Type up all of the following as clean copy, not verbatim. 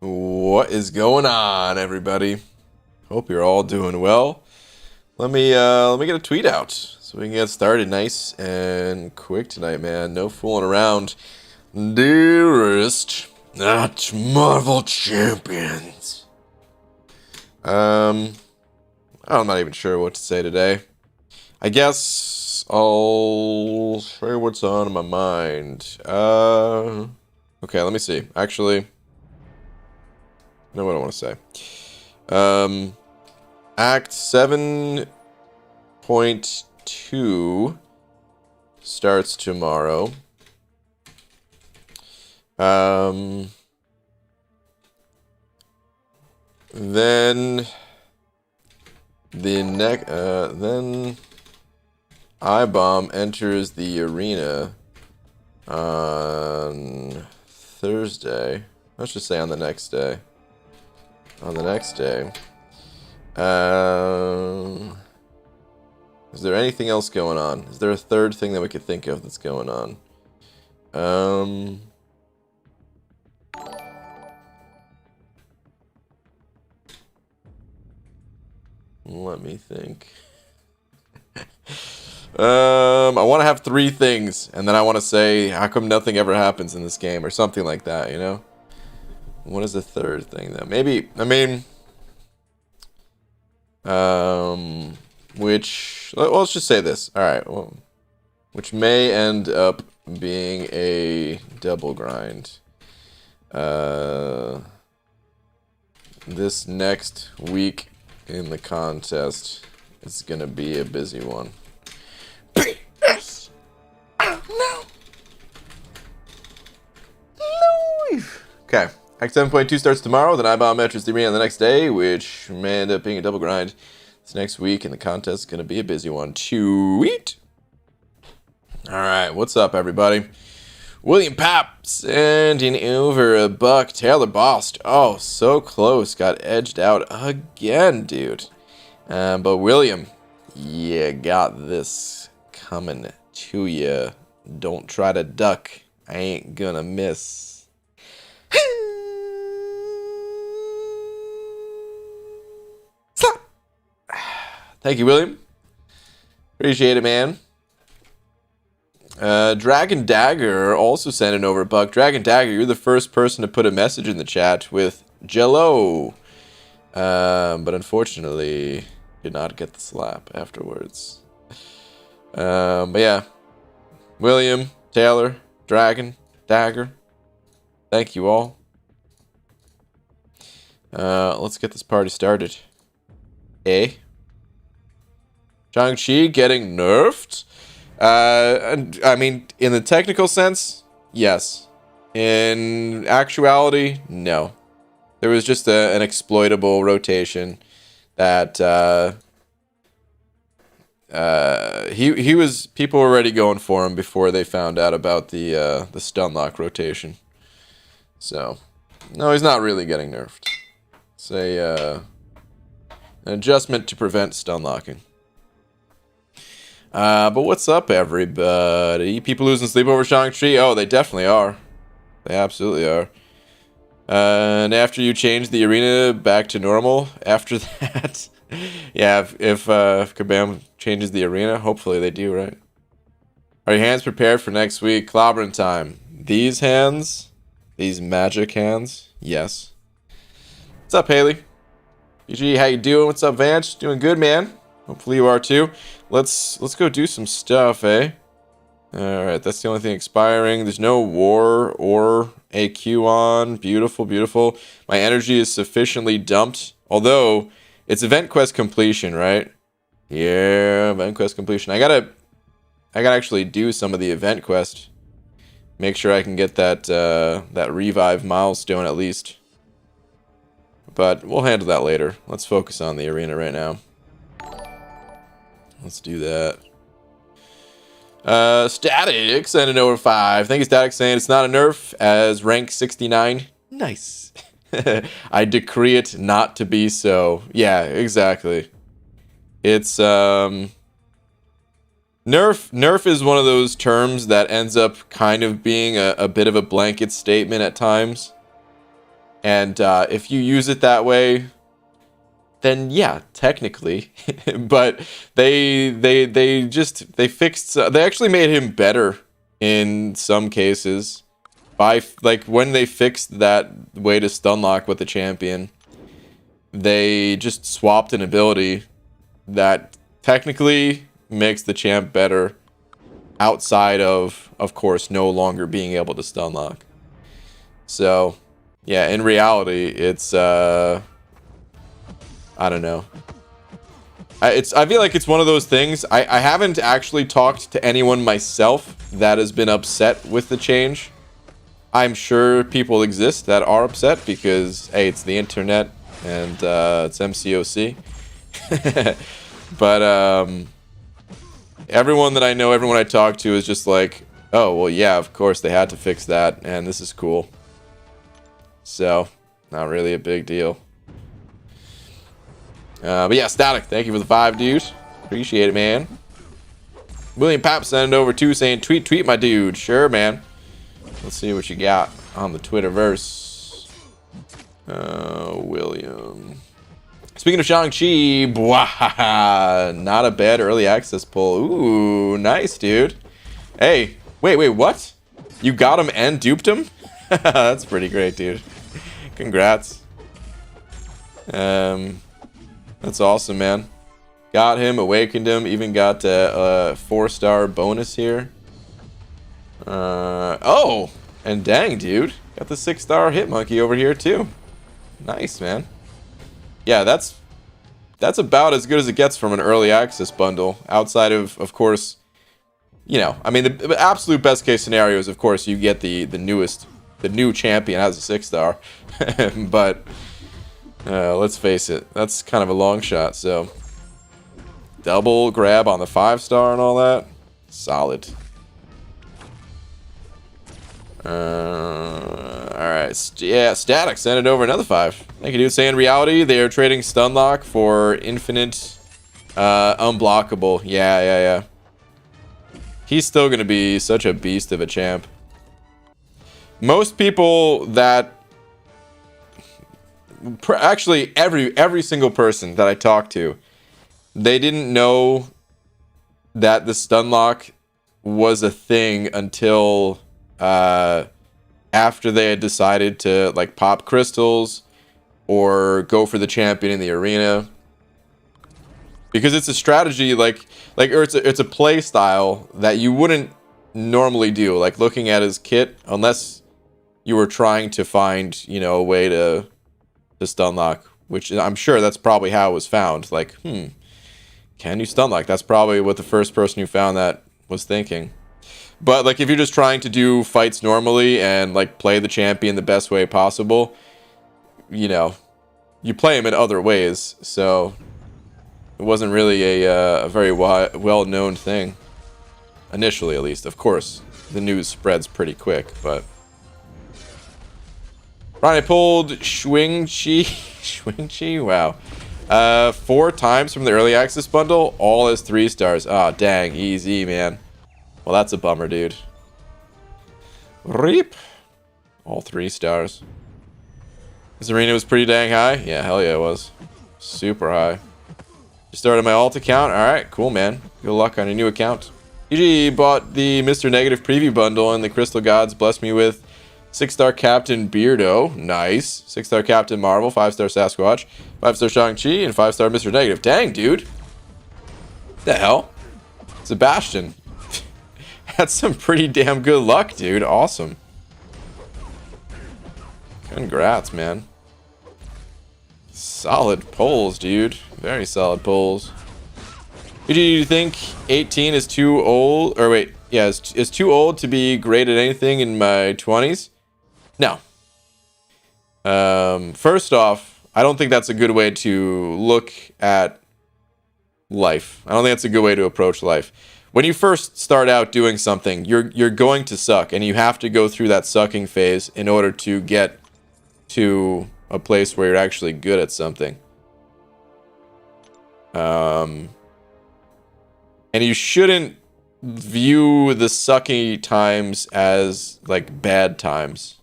What is going on, everybody? Hope you're all doing well. Let me get a tweet out so we can get started nice and quick tonight, man. No fooling around. Dearest, not Marvel Champions. I'm not even sure what to say today. I guess I'll share what's on my mind. Okay, let me see. Actually, I know what I want to say. Act 7.2 starts tomorrow. Then I-Bomb enters the arena on Thursday. Let's just say on the next day. Is there anything else going on? Is there a third thing that we could think of that's going on? Let me think. I want to have three things, and then I want to say, how come nothing ever happens in this game, or something like that, you know? What is the third thing, though? Maybe, let's just say this. Alright, well, which may end up being a double grind. This next week in the contest is gonna be a busy one. PS! Oh, no! Okay. Act 7.2 starts tomorrow, then I-Bomb enters the arena the next day, which may end up being a double grind. This next week, and the contest is going to be a busy one. Tweet! Alright, what's up, everybody? William Papp sending over a buck. Taylor Bost. Oh, so close. Got edged out again, dude. But William, you got this coming to you. Don't try to duck. I ain't gonna miss. Thank you, William. Appreciate it, man. Dragon Dagger also sending over a buck. Dragon Dagger, you're the first person to put a message in the chat with Jello. But unfortunately, did not get the slap afterwards. But yeah. William, Taylor, Dragon, Dagger. Thank you all. Let's get this party started. Shang-Chi getting nerfed? I mean, in the technical sense, yes. In actuality, no. There was just an exploitable rotation that people were already going for him before they found out about the stun lock rotation. So, no, he's not really getting nerfed. It's an adjustment to prevent stun locking. But what's up, everybody? People losing sleep over Shang-Chi? Oh, they definitely are. They absolutely are. And after you change the arena back to normal, after that, yeah, if Kabam changes the arena, hopefully they do, right? Are your hands prepared for next week? Clobbering time. These hands, these magic hands, yes. What's up, Haley? BG, how you doing? What's up, Vance? Doing good, man. Hopefully you are too. Let's go do some stuff, eh? Alright, that's the only thing expiring. There's no war or AQ on. Beautiful, beautiful. My energy is sufficiently dumped. Although, it's event quest completion, right? Yeah, event quest completion. I gotta actually do some of the event quest. Make sure I can get that revive milestone at least. But we'll handle that later. Let's focus on the arena right now. Let's do that. Static sending over 5. Thank you, Static, saying it's not a nerf as rank 69. Nice. I decree it not to be so. Yeah, exactly. It's nerf is one of those terms that ends up kind of being a bit of a blanket statement at times. And if you use it that way, then yeah, technically. But they fixed. They actually made him better in some cases by like when they fixed that way to stun lock with the champion. They just swapped an ability that technically makes the champ better outside of course, no longer being able to stun lock. So, yeah, in reality, it's, I don't know. I feel like it's one of those things. I haven't actually talked to anyone myself that has been upset with the change. I'm sure people exist that are upset because, hey, it's the internet and it's MCOC. But everyone that I know, everyone I talk to is just like, oh, well, yeah, of course they had to fix that, and this is cool. So, not really a big deal. But yeah, Static, thank you for the 5, dude. Appreciate it, man. William Pap sent it over too, saying, tweet, my dude. Sure, man. Let's see what you got on the Twitterverse. William. Speaking of Shang-Chi, not a bad early access pull. Ooh, nice, dude. Hey, wait, what? You got him and duped him? That's pretty great, dude. Congrats. That's awesome, man. Got him, awakened him, even got a 4-star bonus here. Oh, and dang, dude. Got the 6-star hit monkey over here, too. Nice, man. Yeah, that's about as good as it gets from an early access bundle. Outside of course, you know, I mean, the absolute best case scenario is, of course, you get the new champion as a 6-star. But let's face it, that's kind of a long shot. So double grab on the 5-star and all that, solid. Alright, yeah, Static sent it over another 5. Thank you, dude. Say in reality, they are trading Stunlock for infinite unblockable. Yeah. He's still gonna be such a beast of a champ. Most people that actually every single person that I talked to, they didn't know that the Stunlock was a thing until after they had decided to like pop crystals or go for the champion in the arena, because it's a strategy or it's a play style that you wouldn't normally do, like looking at his kit, unless you were trying to find, you know, a way to stun lock, which I'm sure that's probably how it was found. Like, can you stun lock? That's probably what the first person who found that was thinking. But like, if you're just trying to do fights normally and like play the champion the best way possible, you know, you play him in other ways. So it wasn't really a very well-known thing initially, at least. Of course, the news spreads pretty quick, but Ronnie pulled Shang-Chi. Wow. 4 times from the early access bundle, all as 3 stars. Ah, oh, dang, easy, man. Well, that's a bummer, dude. Reap. All 3 stars. This arena was pretty dang high. Yeah, hell yeah, it was. Super high. Just started my alt account. Alright, cool, man. Good luck on your new account. EG bought the Mr. Negative preview bundle, and the Crystal Gods blessed me with 6-star Captain Beardo. Nice. 6-star Captain Marvel. 5-star Sasquatch. 5-star Shang-Chi. And 5-star Mr. Negative. Dang, dude. The hell? Sebastian. That's some pretty damn good luck, dude. Awesome. Congrats, man. Solid pulls, dude. Very solid pulls. Do you think 18 is too old? Or wait, yeah, is too old to be great at anything in my 20s? No. First off, I don't think that's a good way to look at life. I don't think that's a good way to approach life. When you first start out doing something, you're going to suck, and you have to go through that sucking phase in order to get to a place where you're actually good at something. And you shouldn't view the sucky times as like bad times.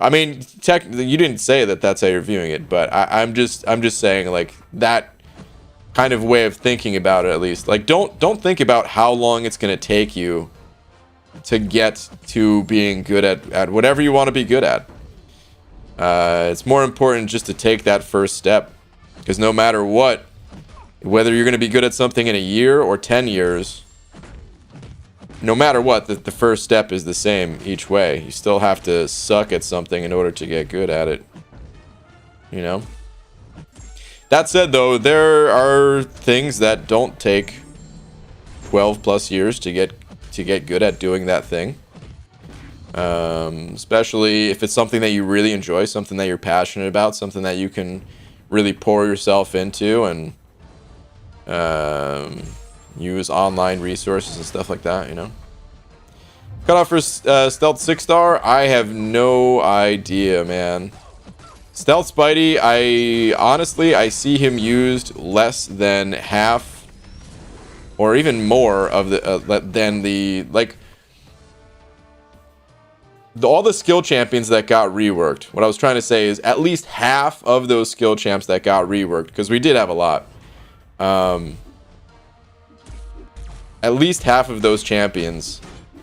I mean, technically, you didn't say that that's how you're viewing it, but I'm just saying like that kind of way of thinking about it, at least. Like, don't think about how long it's gonna take you to get to being good at whatever you want to be good at. It's more important just to take that first step, because no matter what, whether you're going to be good at something in a year or 10 years, no matter what, the first step is the same each way. You still have to suck at something in order to get good at it. You know? That said, though, there are things that don't take 12 plus years to get good at doing that thing. Especially if it's something that you really enjoy, something that you're passionate about, something that you can really pour yourself into and use online resources and stuff like that, you know. Cutoff for Stealth 6-star, I have no idea, man. Stealth Spidey, I see him used less than half or even more of the than the, like, all the skill champions that got reworked. What I was trying to say is at least half of those skill champs that got reworked, because we did have a lot. At least half of those champions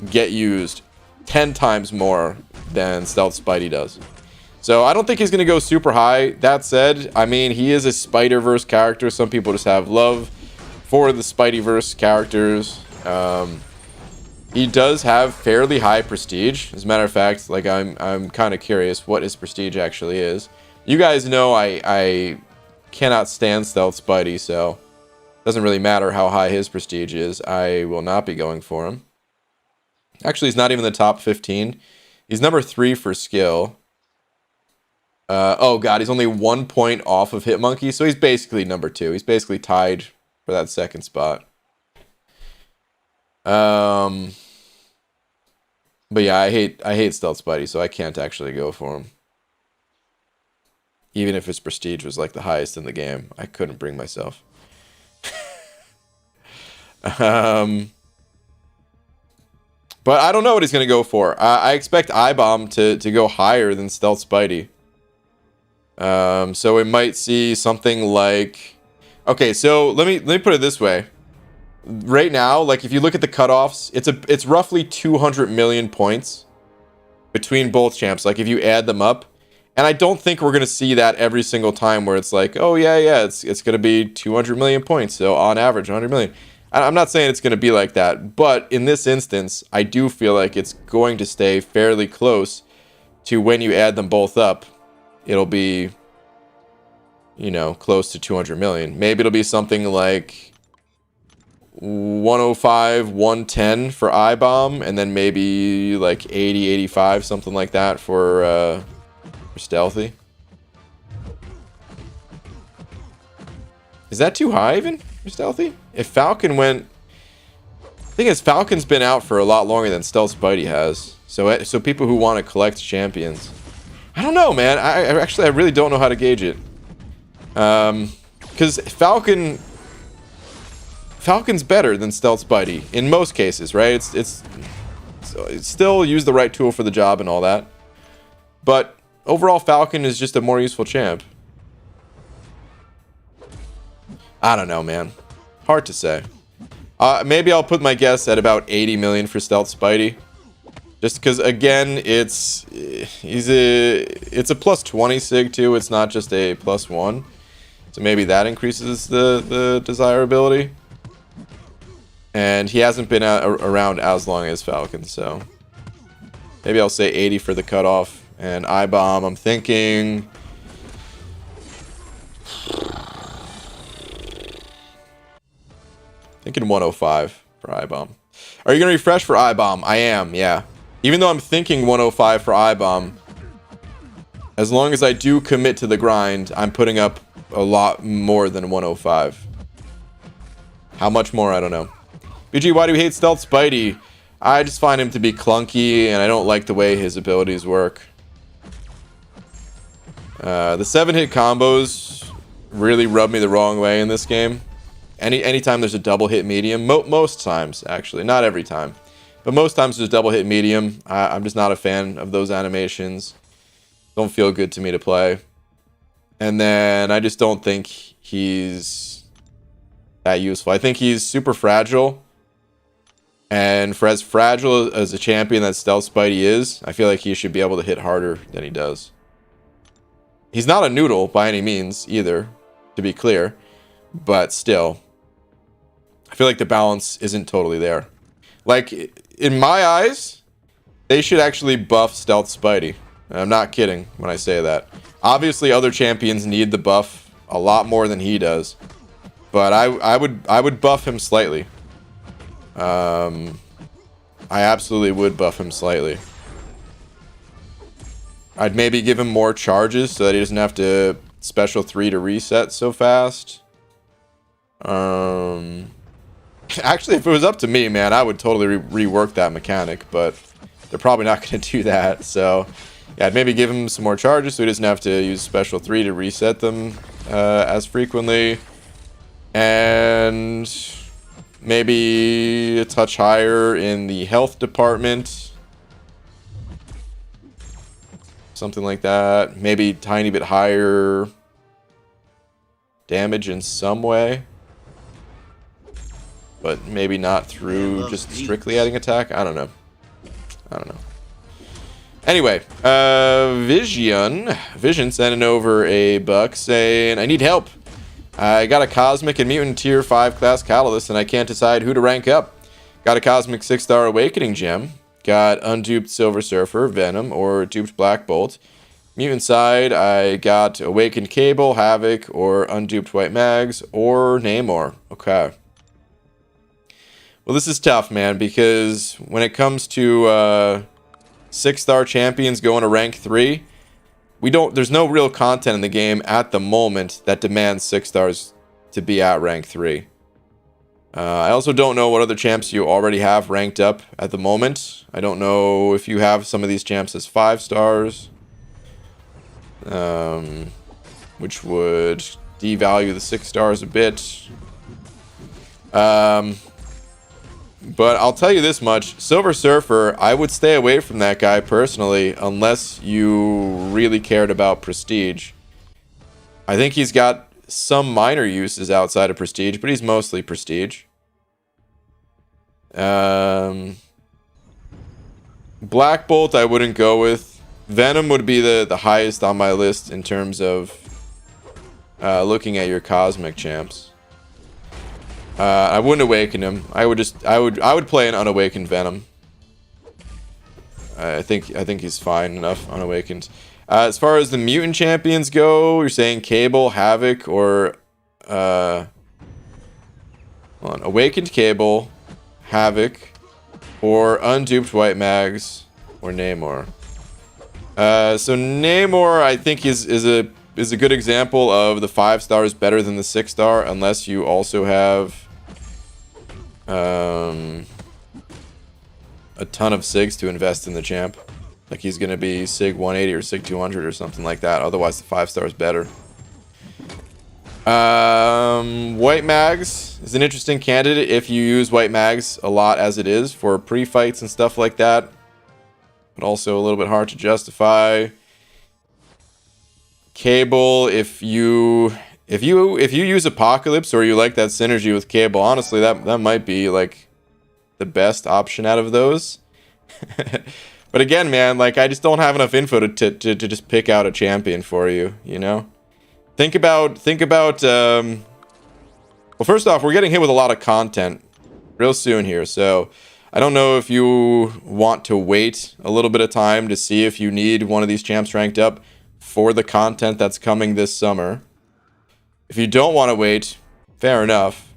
get used 10 times more than Stealth Spidey does. So I don't think he's going to go super high. That said, I mean, he is a Spider-Verse character. Some people just have love for the Spideyverse characters. He does have fairly high prestige. As a matter of fact, like, I'm kind of curious what his prestige actually is. You guys know I cannot stand Stealth Spidey, so it doesn't really matter how high his prestige is. I will not be going for him. Actually, he's not even the top 15. He's number 3 for skill. Oh god, he's only 1 point off of Hitmonkey, so he's basically number 2. He's basically tied for that second spot. But yeah, I hate Stealth Spidey, so I can't actually go for him. Even if his prestige was like the highest in the game, I couldn't bring myself. But I don't know what he's gonna go for. I expect I-Bomb to go higher than Stealth Spidey. So we might see something like, okay, so let me put it this way. Right now, like, if you look at the cutoffs, it's roughly 200 million points between both champs, like, if you add them up. And I don't think we're gonna see that every single time where it's like, oh yeah, it's gonna be 200 million points, so on average 100 million. I'm not saying it's gonna be like that, but in this instance, I do feel like it's going to stay fairly close to when you add them both up. It'll be, you know, close to 200 million. Maybe it'll be something like 105, 110 for I-Bomb, and then maybe like 80, 85, something like that for Stealthy. Is that too high even for Stealthy? If Falcon went... The thing is, Falcon's been out for a lot longer than Stealth Spidey has. So people who want to collect champions... I don't know, man. I really don't know how to gauge it. Because Falcon's better than Stealth Spidey in most cases, right? It's still use the right tool for the job and all that. But overall, Falcon is just a more useful champ. I don't know, man. Hard to say. Maybe I'll put my guess at about 80 million for Stealth Spidey. Just because, again, it's a plus 20 sig too. It's not just a plus 1. So maybe that increases the desirability. And he hasn't been around as long as Falcon, so maybe I'll say 80 for the cutoff. And I-Bomb, I'm thinking... Thinking 105 for I-Bomb. Are you going to refresh for I-Bomb? I am, yeah. Even though I'm thinking 105 for I-Bomb, as long as I do commit to the grind, I'm putting up a lot more than 105. How much more? I don't know. BG, why do you hate Stealth Spidey? I just find him to be clunky, and I don't like the way his abilities work. The 7-hit combos really rub me the wrong way in this game. Anytime there's a double hit medium, most times, actually, not every time, but most times there's double hit medium. I'm just not a fan of those animations. don't feel good to me to play. And then I just don't think he's that useful. I think he's super fragile. And for as fragile as a champion that Stealth Spidey is, I feel like he should be able to hit harder than he does. He's not a noodle by any means either, to be clear. But still, I feel like the balance isn't totally there. Like, in my eyes, they should actually buff Stealth Spidey. And I'm not kidding when I say that. Obviously, other champions need the buff a lot more than he does. But I would buff him slightly. I absolutely would buff him slightly. I'd maybe give him more charges so that he doesn't have to special 3 to reset so fast. Actually, if it was up to me, man, I would totally rework that mechanic, but they're probably not going to do that. So, yeah, I'd maybe give him some more charges so he doesn't have to use special 3 to reset them as frequently. And maybe a touch higher in the health department. Something like that. Maybe tiny bit higher damage in some way. But maybe not through just strictly adding attack. I don't know. Anyway, Vision sending over a buck saying, I need help. I got a Cosmic and Mutant Tier 5 class Catalyst, and I can't decide who to rank up. Got a Cosmic 6-star Awakening Gem. Got Unduped Silver Surfer, Venom, or Duped Black Bolt. Mutant side, I got Awakened Cable, Havoc, or Unduped White Mags, or Namor. Okay. Well, this is tough, man, because when it comes to 6-star champions going to rank 3, there's no real content in the game at the moment that demands 6 stars to be at rank 3. I also don't know what other champs you already have ranked up at the moment. I don't know if you have some of these champs as 5 stars. Which would devalue the 6 stars a bit. But I'll tell you this much. Silver Surfer, I would stay away from that guy personally unless you really cared about Prestige. I think he's got some minor uses outside of Prestige, but he's mostly Prestige. Black Bolt I wouldn't go with. Venom would be the highest on my list in terms of looking at your Cosmic champs. I wouldn't awaken him. I would play an unawakened Venom. I think he's fine enough unawakened. As far as the mutant champions go, you're saying Cable, Havoc, or hold on, Awakened Cable, Havoc, or Unduped White Mags, or Namor. So Namor, I think is a good example of the 5 stars better than the 6-star, unless you also have a ton of SIGs to invest in the champ. Like he's going to be SIG 180 or SIG 200 or something like that. Otherwise, the 5 star is better. White Mags is an interesting candidate if you use White Mags a lot as it is for pre-fights and stuff like that. But also a little bit hard to justify. Cable, if you use Apocalypse or you like that synergy with Cable, honestly, that might be like the best option out of those. But again, man, like I just don't have enough info to just pick out a champion for you, you know? Think about well, first off, we're getting hit with a lot of content real soon here, so I don't know if you want to wait a little bit of time to see if you need one of these champs ranked up for the content that's coming this summer. If you don't want to wait, fair enough.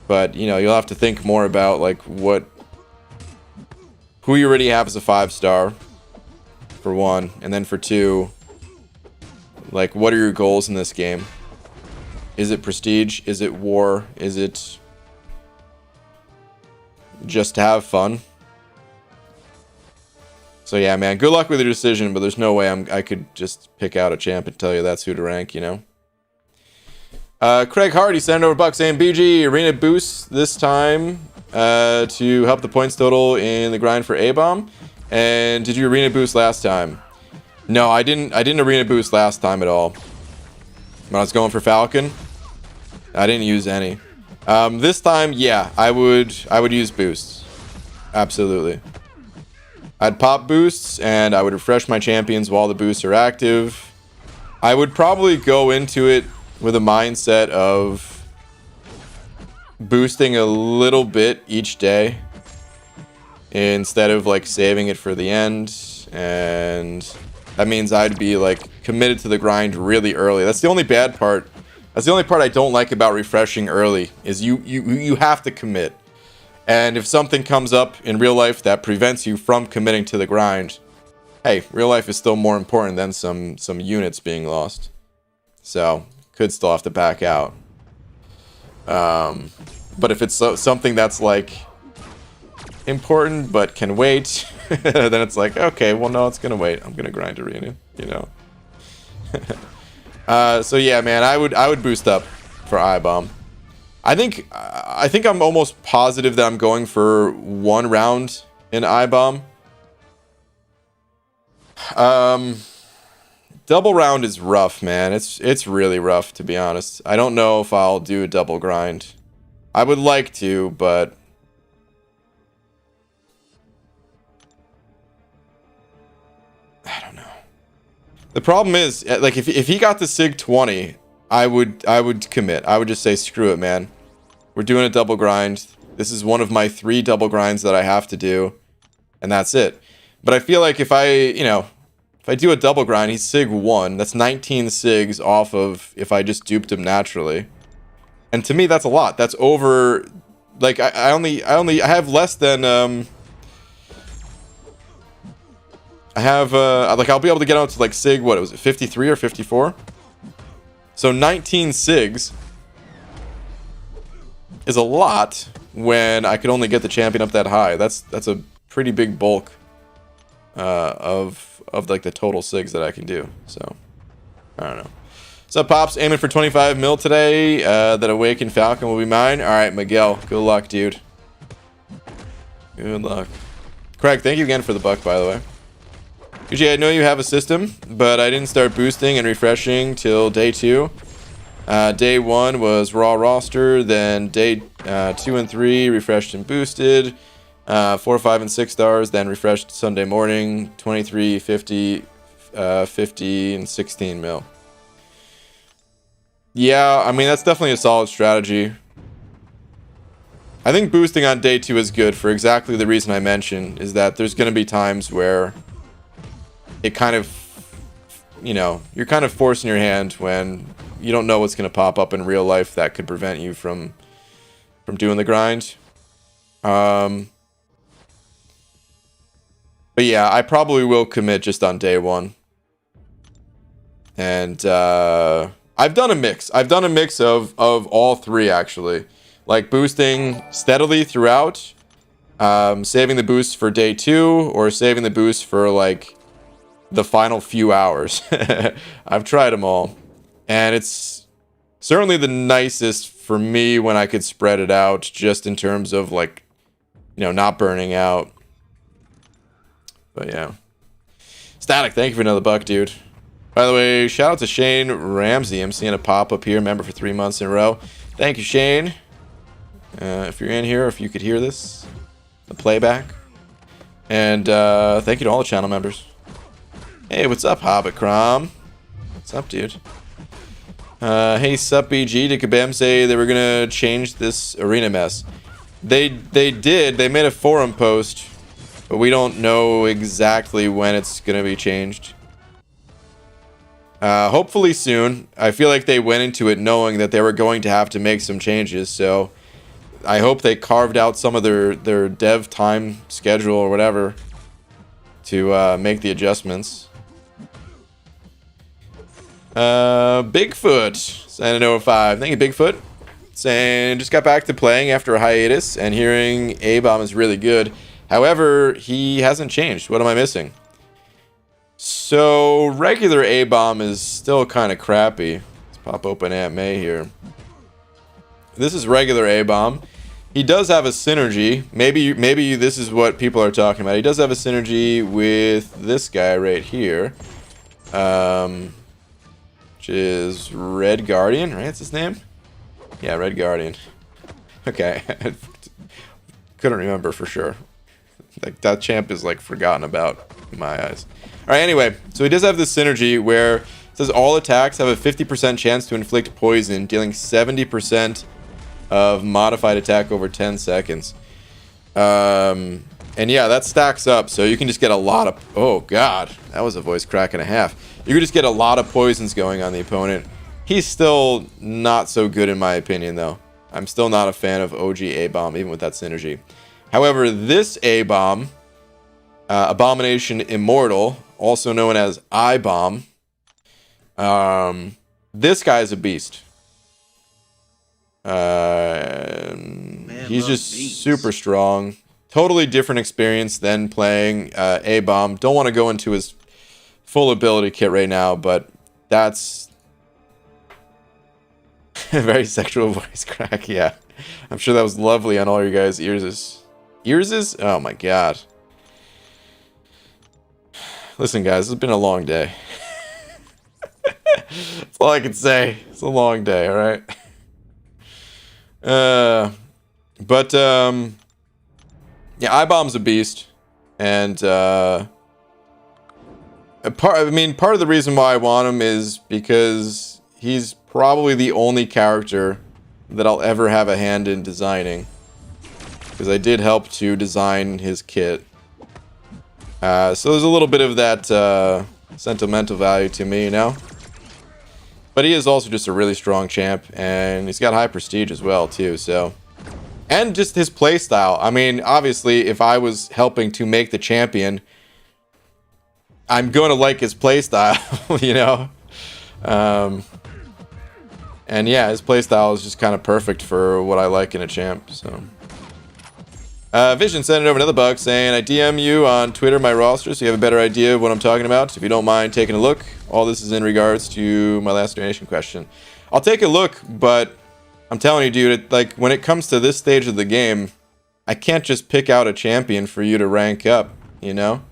But, you know, you'll have to think more about, like, who you already have as a 5-star, for one. And then for 2, like, what are your goals in this game? Is it prestige? Is it war? Is it just to have fun? So yeah, man, good luck with your decision, but there's no way I could just pick out a champ and tell you that's who to rank, you know? Craig Hardy sent over bucks saying BG arena boost this time to help the points total in the grind for A-bomb. And did you arena boost last time? No, I didn't arena boost last time at all. When I was going for Falcon, I didn't use any. This time, yeah, I would use boosts. Absolutely. I'd pop boosts and I would refresh my champions while the boosts are active. I would probably go into it with a mindset of boosting a little bit each day instead of like saving it for the end, and that means I'd be like committed to the grind really early. That's the only bad part. That's the only part I don't like about refreshing early, is you have to commit. And if something comes up in real life that prevents you from committing to the grind, hey, real life is still more important than some units being lost. So, could still have to back out. But if it's something that's like important but can wait, then it's like, okay, well, no, it's gonna wait. I'm gonna grind arena, you know. So yeah, man, I would boost up for I-bomb. I think I'm almost positive that I'm going for 1 round in I-bomb. Double round is rough, man. It's really rough, to be honest. I don't know if I'll do a double grind. I would like to, but I don't know. The problem is, like, if he got the Sig 20, I would commit. I would just say, screw it, man. We're doing a double grind. This is one of my 3 double grinds that I have to do, and that's it. But I feel like if I do a double grind, he's Sig 1. That's 19 Sigs off of if I just duped him naturally. And to me, that's a lot. That's over, like, I have less than, I have, like, I'll be able to get out to, like, Sig, what was it, 53 or 54? So 19 Sigs is a lot when I could only get the champion up that high. That's a pretty big bulk of like the total Sigs that I can do. So I don't know. What's up, Pops? Aiming for 25 mil today. That Awakened Falcon will be mine. All right, Miguel. Good luck, dude. Good luck. Craig, thank you again for the buck, by the way. Usually, I know you have a system, but I didn't start boosting and refreshing till day 2. Day 1 was raw roster, then day 2 and 3 refreshed and boosted. 4, 5, and 6 stars, then refreshed Sunday morning. 23, 50, 50, and 16 mil. Yeah, I mean, that's definitely a solid strategy. I think boosting on day 2 is good for exactly the reason I mentioned, is that there's going to be times where it kind of, you know, you're kind of forcing your hand when you don't know what's going to pop up in real life that could prevent you from doing the grind. But yeah, I probably will commit just on day 1. And I've done a mix. I've done a mix of all 3, actually. Like boosting steadily throughout, saving the boost for day 2, or saving the boost for like the final few hours. I've tried them all. And it's certainly the nicest for me when I could spread it out, just in terms of, like, you know, not burning out. But yeah. Static, thank you for another buck, dude. By the way, shout out to Shane Ramsey. I'm seeing a pop-up here. Member for 3 months in a row. Thank you, Shane. If you're in here, if you could hear this, the playback. And thank you to all the channel members. Hey, what's up, Hobbit Crom? What's up, dude? Hey, sup, BG. Did Kabam say they were gonna change this arena mess? They did. They made a forum post, but we don't know exactly when it's gonna be changed. Hopefully soon. I feel like they went into it knowing that they were going to have to make some changes, so I hope they carved out some of their dev time schedule or whatever to make the adjustments. Bigfoot saying an 05. Thank you, Bigfoot. Saying just got back to playing after a hiatus and hearing A-Bomb is really good. However, he hasn't changed. What am I missing? So regular A-Bomb is still kind of crappy. Let's pop open Aunt May here. This is regular A-Bomb. He does have a synergy. Maybe this is what people are talking about. He does have a synergy with this guy right here. Which is Red Guardian, right? That's his name? Yeah, Red Guardian. Okay. Couldn't remember for sure. Like, that champ is, like, forgotten about in my eyes. Alright, anyway. So he does have this synergy where it says all attacks have a 50% chance to inflict poison, dealing 70% of modified attack over 10 seconds. And yeah, that stacks up. So you can just get a lot of... Oh, God. That was a voice crack and a half. You can just get a lot of poisons going on the opponent. He's still not so good in my opinion, though. I'm still not a fan of OG A-Bomb, even with that synergy. However, this A-Bomb, Abomination Immortal, also known as I-Bomb, this guy's a beast. He's just super strong. Totally different experience than playing A-Bomb. Don't want to go into his full ability kit right now, but that's a very sexual voice crack. Yeah, I'm sure that was lovely on all your guys' ears. Ears? Oh my god. Listen, guys, it's been a long day. That's all I can say. It's a long day, all right? Yeah, I-Bomb's a beast. And, part of the reason why I want him is because he's probably the only character that I'll ever have a hand in designing. Because I did help to design his kit. So there's a little bit of that sentimental value to me, you know? But he is also just a really strong champ, and he's got high prestige as well, too, so... And just his playstyle. I mean, obviously, if I was helping to make the champion, I'm going to like his playstyle, you know? And yeah, his playstyle is just kind of perfect for what I like in a champ, so... Vision sent it over another bug saying, I DM you on Twitter, my roster, so you have a better idea of what I'm talking about. If you don't mind taking a look, all this is in regards to my last donation question. I'll take a look, but I'm telling you, dude, like, when it comes to this stage of the game, I can't just pick out a champion for you to rank up, you know?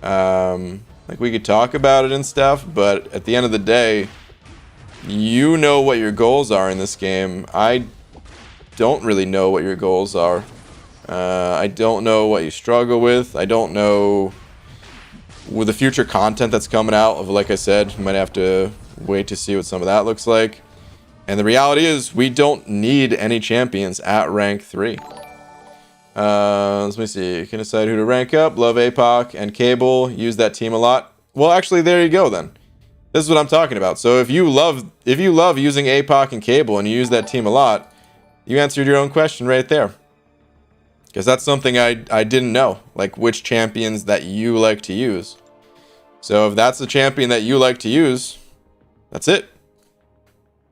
Like, we could talk about it and stuff, but at the end of the day, you know what your goals are in this game. I don't really know what your goals are. I don't know what you struggle with. I don't know with the future content that's coming out. Of, like I said, you might have to wait to see what some of that looks like. And the reality is, we don't need any champions at rank 3. Let me see. You can decide who to rank up. Love APOC and Cable. Use that team a lot. Well, actually, there you go then. This is what I'm talking about. So if you love using APOC and Cable and you use that team a lot, you answered your own question right there. Because that's something I didn't know. Like, which champions that you like to use. So if that's the champion that you like to use, that's it.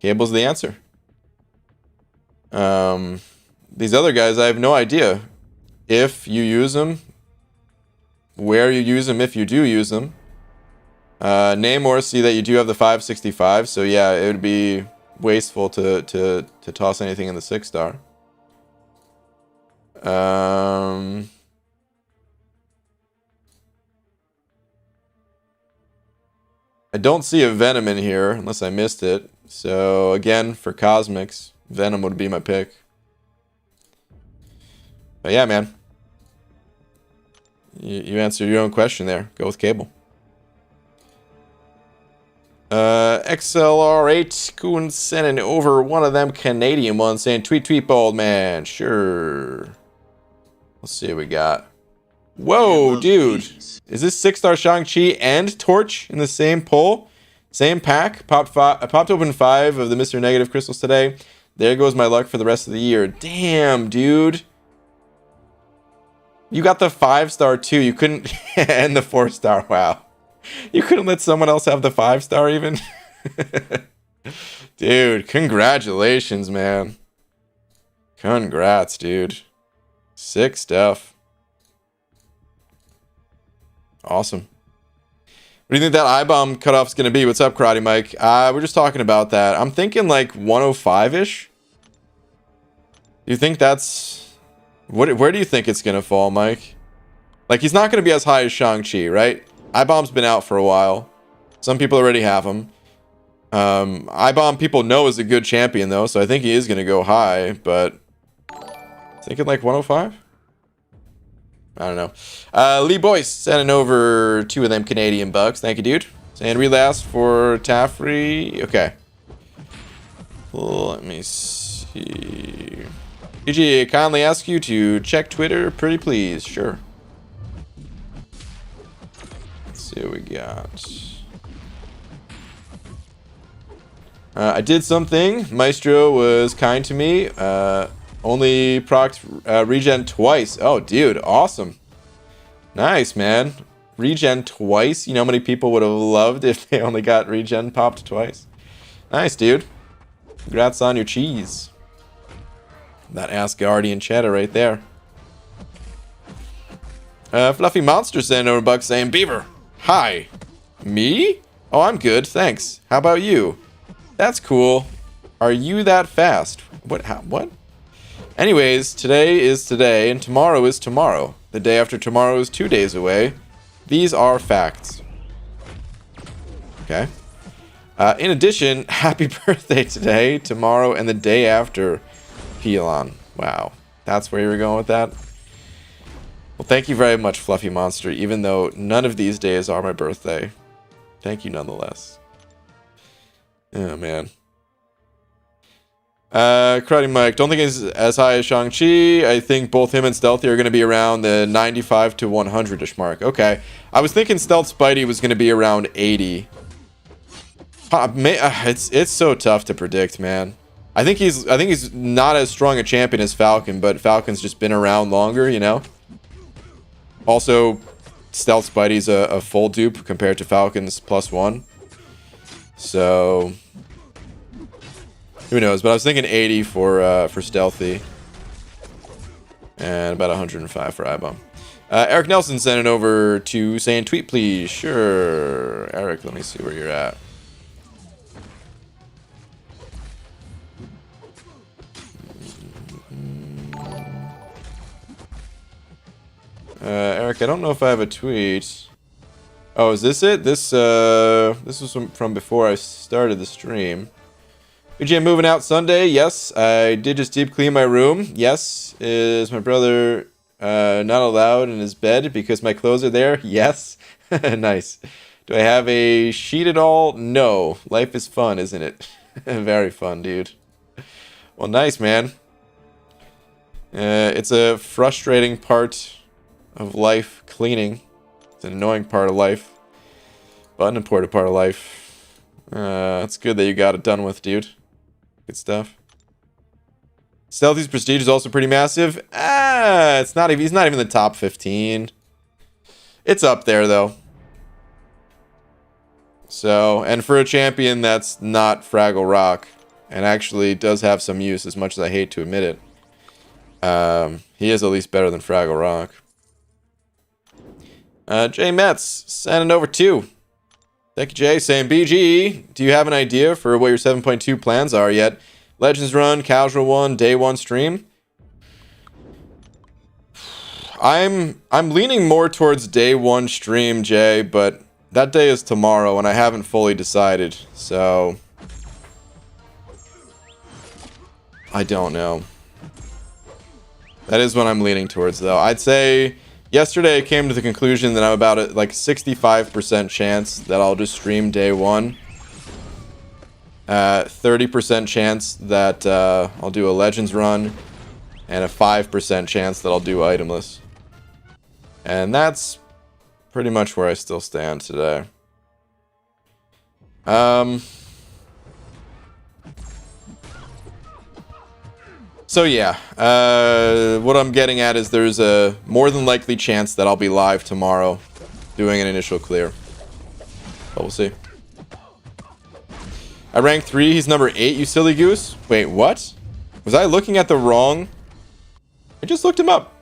Cable's the answer. These other guys, I have no idea. If you use them, where you use them, if you do use them. Name or see that you do have the 565. So yeah, it would be wasteful to toss anything in the 6-star. I don't see a Venom in here unless I missed it. So again, for Cosmics, Venom would be my pick. But yeah, man. You answered your own question there. Go with Cable. XLR8 Coon sending over one of them Canadian ones saying, tweet, bald man. Sure. Let's see what we got. Whoa, dude. Is this 6-star Shang-Chi and Torch in the same pull? Same pack? I popped open 5 of the Mr. Negative crystals today. There goes my luck for the rest of the year. Damn, dude. You got the 5-star too. You couldn't... and the 4-star. Wow. You couldn't let someone else have the 5-star even? Dude, congratulations, man. Congrats, dude. Sick stuff. Awesome. What do you think that I-Bomb cutoff's going to be? What's up, Karate Mike? We're just talking about that. I'm thinking like 105-ish. Do you think that's... Where do you think it's going to fall, Mike? Like, he's not going to be as high as Shang-Chi, right? I-Bomb's been out for a while. Some people already have him. I-Bomb people know is a good champion, though, so I think he is going to go high, but... Thinking like 105? I don't know. Lee Boyce sending over 2 of them Canadian bucks. Thank you, dude. And relast for Taffrey. Okay. Let me see. GG, kindly ask you to check Twitter, pretty please. Sure. Let's see what we got. I did something. Maestro was kind to me. Only procced regen twice. Oh, dude, awesome. Nice, man. Regen twice. You know how many people would have loved if they only got regen popped twice? Nice, dude. Congrats on your cheese. That Asgardian cheddar right there. Fluffy Monster sent over a buck saying, Beaver, hi. Me? Oh, I'm good, thanks. How about you? That's cool. Are you that fast? What? What? Anyways, today is today, and tomorrow is tomorrow. The day after tomorrow is 2 days away. These are facts. Okay. In addition, happy birthday today, tomorrow, and the day after, Pelon. Wow. That's where you were going with that? Well, thank you very much, Fluffy Monster, even though none of these days are my birthday. Thank you nonetheless. Oh, man. Karate Mike, don't think it's as high as Shang-Chi. I think both him and Stealthy are going to be around the 95 to 100-ish mark. Okay. I was thinking Stealth Spidey was going to be around 80. It's so tough to predict, man. I think he's not as strong a champion as Falcon, but Falcon's just been around longer, you know? Also, Stealth Spidey's a full dupe compared to Falcon's +1. So... who knows? But I was thinking 80 for Stealthy. And about 105 for I-Bomb. Eric Nelson sent it over to saying, tweet please. Sure. Eric, let me see where you're at. Eric, I don't know if I have a tweet. Oh, is this it? This was from before I started the stream. UGM moving out Sunday. Yes, I did just deep clean my room. Yes, is my brother not allowed in his bed because my clothes are there? Yes. Nice. Do I have a sheet at all? No. Life is fun, isn't it? Very fun, dude. Well, nice, man. It's a frustrating part of life, cleaning. It's an annoying part of life, but an important part of life. It's good that you got it done with, dude. Good stuff. Stealthy's prestige is also pretty massive. It's not even. He's not even the top 15. It's up there though. So, and for a champion that's not Fraggle Rock, and actually does have some use, as much as I hate to admit it, he is at least better than Fraggle Rock. Jay Metz sending over 2. Thank you, Jay. Saying, BG, do you have an idea for what your 7.2 plans are yet? Legends run, casual one, day one stream? I'm leaning more towards day one stream, Jay, but that day is tomorrow, and I haven't fully decided, so... I don't know. That is what I'm leaning towards, though. I'd say... yesterday I came to the conclusion that I'm about at like 65% chance that I'll just stream day one. 30% chance that I'll do a Legends run. And a 5% chance that I'll do itemless. And that's pretty much where I still stand today. So yeah, what I'm getting at is there's a more than likely chance that I'll be live tomorrow doing an initial clear. But we'll see. I ranked 3, he's number 8, you silly goose. Wait, what? Was I looking at the wrong? I just looked him up.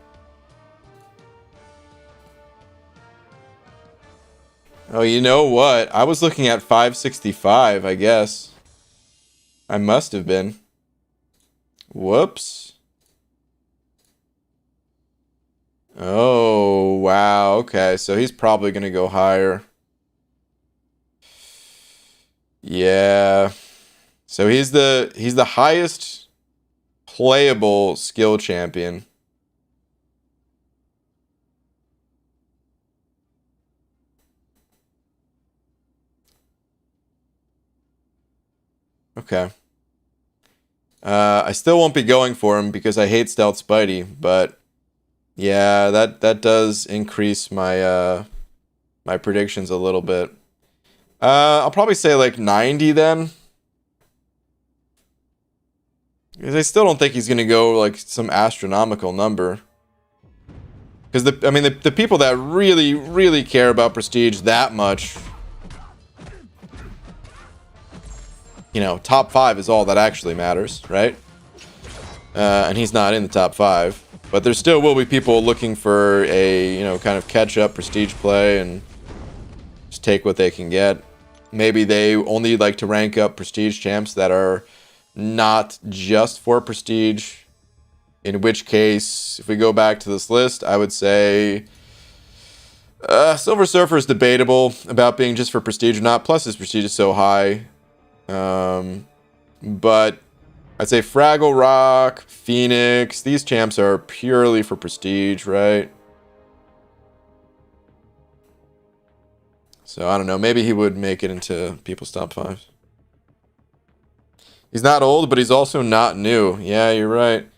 Oh, you know what? I was looking at 565, I guess. I must have been. Whoops. Oh, wow. Okay, so he's probably going to go higher. Yeah. So he's the highest playable skill champion. Okay. I still won't be going for him because I hate Stealth Spidey, but yeah, that does increase my my predictions a little bit. I'll probably say like 90 then. Because I still don't think he's gonna go like some astronomical number. Because the people that really care about prestige that much, you know, top 5 is all that actually matters, right? And he's not in the top 5. But there still will be people looking for a, you know, kind of catch-up prestige play and just take what they can get. Maybe they only like to rank up prestige champs that are not just for prestige. In which case, if we go back to this list, I would say Silver Surfer is debatable about being just for prestige or not. Plus, his prestige is so high. But I'd say Fraggle Rock, Phoenix, these champs are purely for prestige, right? So I don't know. Maybe he would make it into people's top 5s. He's not old, but he's also not new. Yeah, you're right.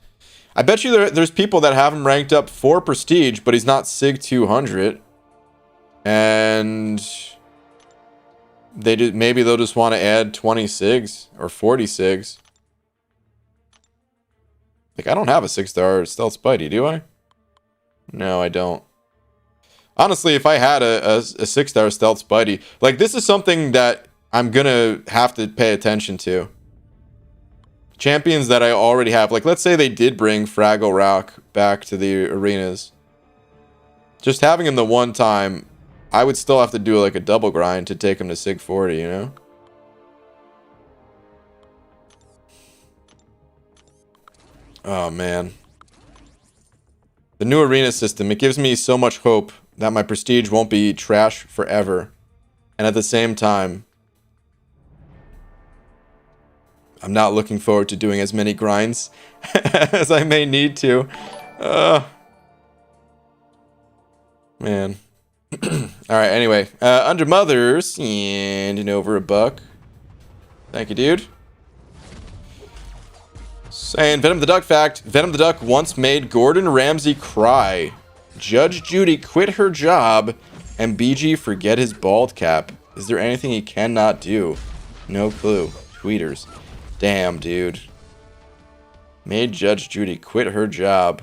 I bet you there's people that have him ranked up for prestige, but he's not Sig 200. And maybe they'll just want to add 20 Sigs or 40 Sigs. Like, I don't have a 6-star Stealth Spidey, do I? No, I don't. Honestly, if I had a 6-star Stealth Spidey, like, this is something that I'm gonna have to pay attention to. Champions that I already have. Like, let's say they did bring Fraggle Rock back to the arenas. Just having him the one time, I would still have to do, like, a double grind to take him to Sig 40, you know? Oh, man. The new arena system, it gives me so much hope that my prestige won't be trash forever. And at the same time, I'm not looking forward to doing as many grinds as I may need to. Man. Alright, anyway. Under Mothers, and over $1. Thank you, dude. Saying Venom the Duck fact. Venom the Duck once made Gordon Ramsay cry. Judge Judy quit her job, and BG forget his bald cap. Is there anything he cannot do? No clue. Tweeters. Damn, dude. Made Judge Judy quit her job.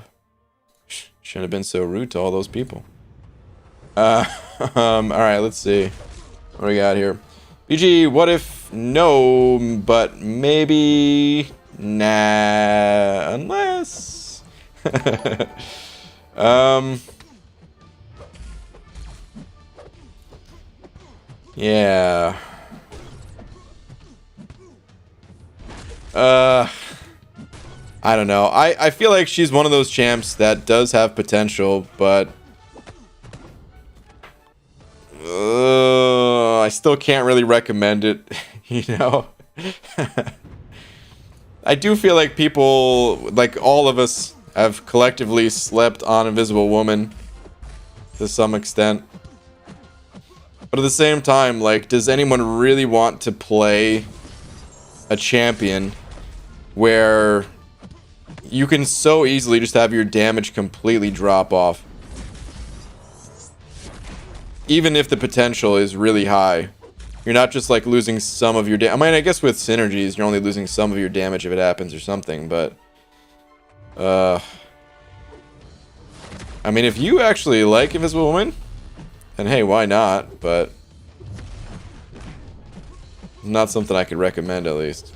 Shouldn't have been so rude to all those people. Alright, let's see. What do we got here? BG, what if no, but maybe... Nah, unless... Yeah. I don't know. I feel like she's one of those champs that does have potential, but... I still can't really recommend it, you know? I do feel like people, like all of us, have collectively slept on Invisible Woman to some extent. But at the same time, like, does anyone really want to play a champion where you can so easily just have your damage completely drop off? Even if the potential is really high. You're not just like losing some of your damage. I mean, I guess with synergies, you're only losing some of your damage if it happens or something, but... I mean, if you actually like Invisible Woman, then hey, why not? But... not something I could recommend, at least.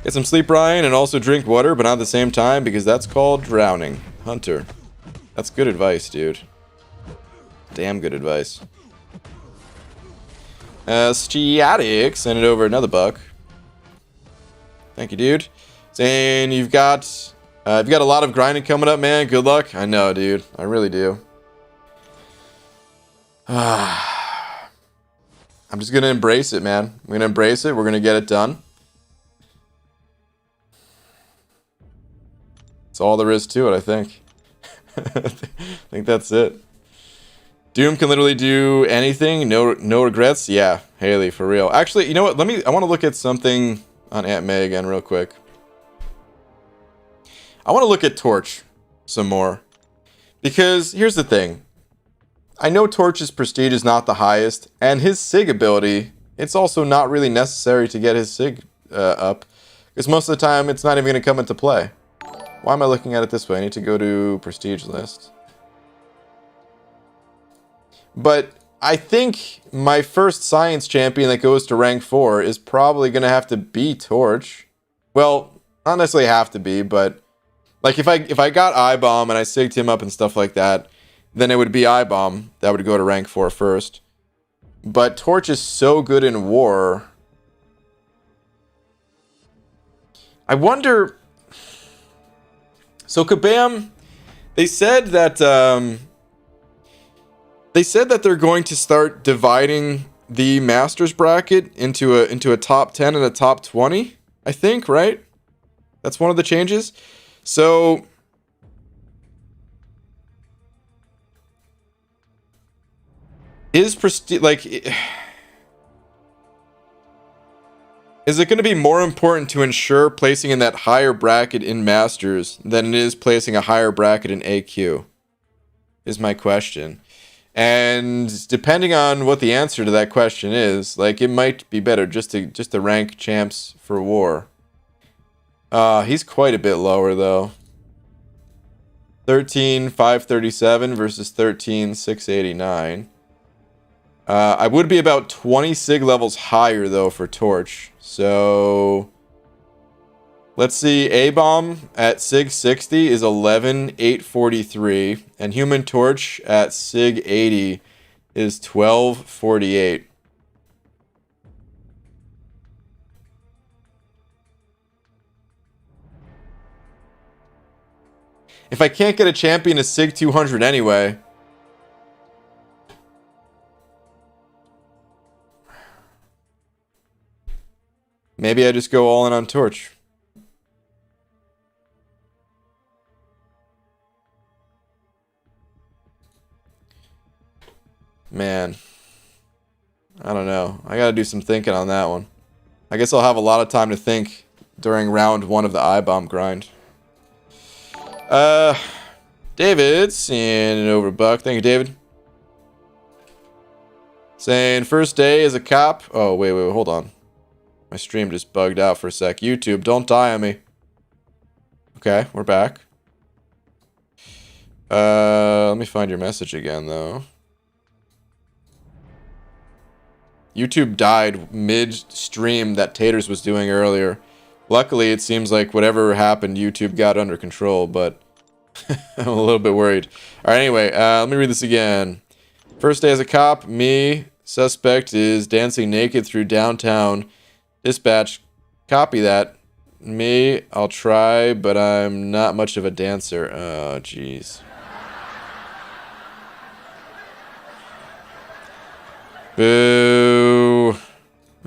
Get some sleep, Ryan, and also drink water, but not at the same time, because that's called drowning. Hunter. That's good advice, dude. Damn good advice. Stiatic, send it over another $1. Thank you, dude. Saying you've got a lot of grinding coming up, man. Good luck. I know, dude. I really do. I I'm just gonna embrace it, man. I'm gonna embrace it. We're gonna get it done. That's all there is to it, I think. I think that's it. Doom can literally do anything. No regrets. Yeah, Haley, for real. Actually, you know what? I want to look at something on Aunt May again real quick. I want to look at Torch some more. Because here's the thing. I know Torch's prestige is not the highest, and his Sig ability, it's also not really necessary to get his Sig up. Because most of the time, it's not even going to come into play. Why am I looking at it this way? I need to go to prestige list. But I think my first science champion that goes to rank 4 is probably going to have to be Torch. Well, not necessarily have to be, but like if I got I-Bomb and I sigged him up and stuff like that, then it would be I-Bomb that would go to rank 4 first. But Torch is so good in war. I wonder... So Kabam, they said that they're going to start dividing the Masters bracket into a top 10 and a top 20, I think, right? That's one of the changes. So is prestige like is it going to be more important to ensure placing in that higher bracket in Masters than it is placing a higher bracket in AQ? Is my question. And depending on what the answer to that question is, like it might be better just to rank champs for war. He's quite a bit lower though. 13,537 versus 13,689. I would be about 20 sig levels higher though for Torch. So let's see, A-Bomb at Sig 60 is 11,843, and Human Torch at Sig 80 is 12,48. If I can't get a champion to Sig 200 anyway, maybe I just go all in on Torch. Man, I don't know. I gotta do some thinking on that one. I guess I'll have a lot of time to think during round 1 of the I-Bomb grind. David, sending over buck. Thank you, David. Saying first day as a cop. Oh, wait, hold on. My stream just bugged out for a sec. YouTube, don't die on me. Okay, we're back. Let me find your message again, though. YouTube died mid-stream that Taters was doing earlier. Luckily, it seems like whatever happened, YouTube got under control, but I'm a little bit worried. Alright, anyway, let me read this again. First day as a cop, me, suspect is dancing naked through downtown. Dispatch, copy that. Me, I'll try, but I'm not much of a dancer. Oh, jeez. Boo.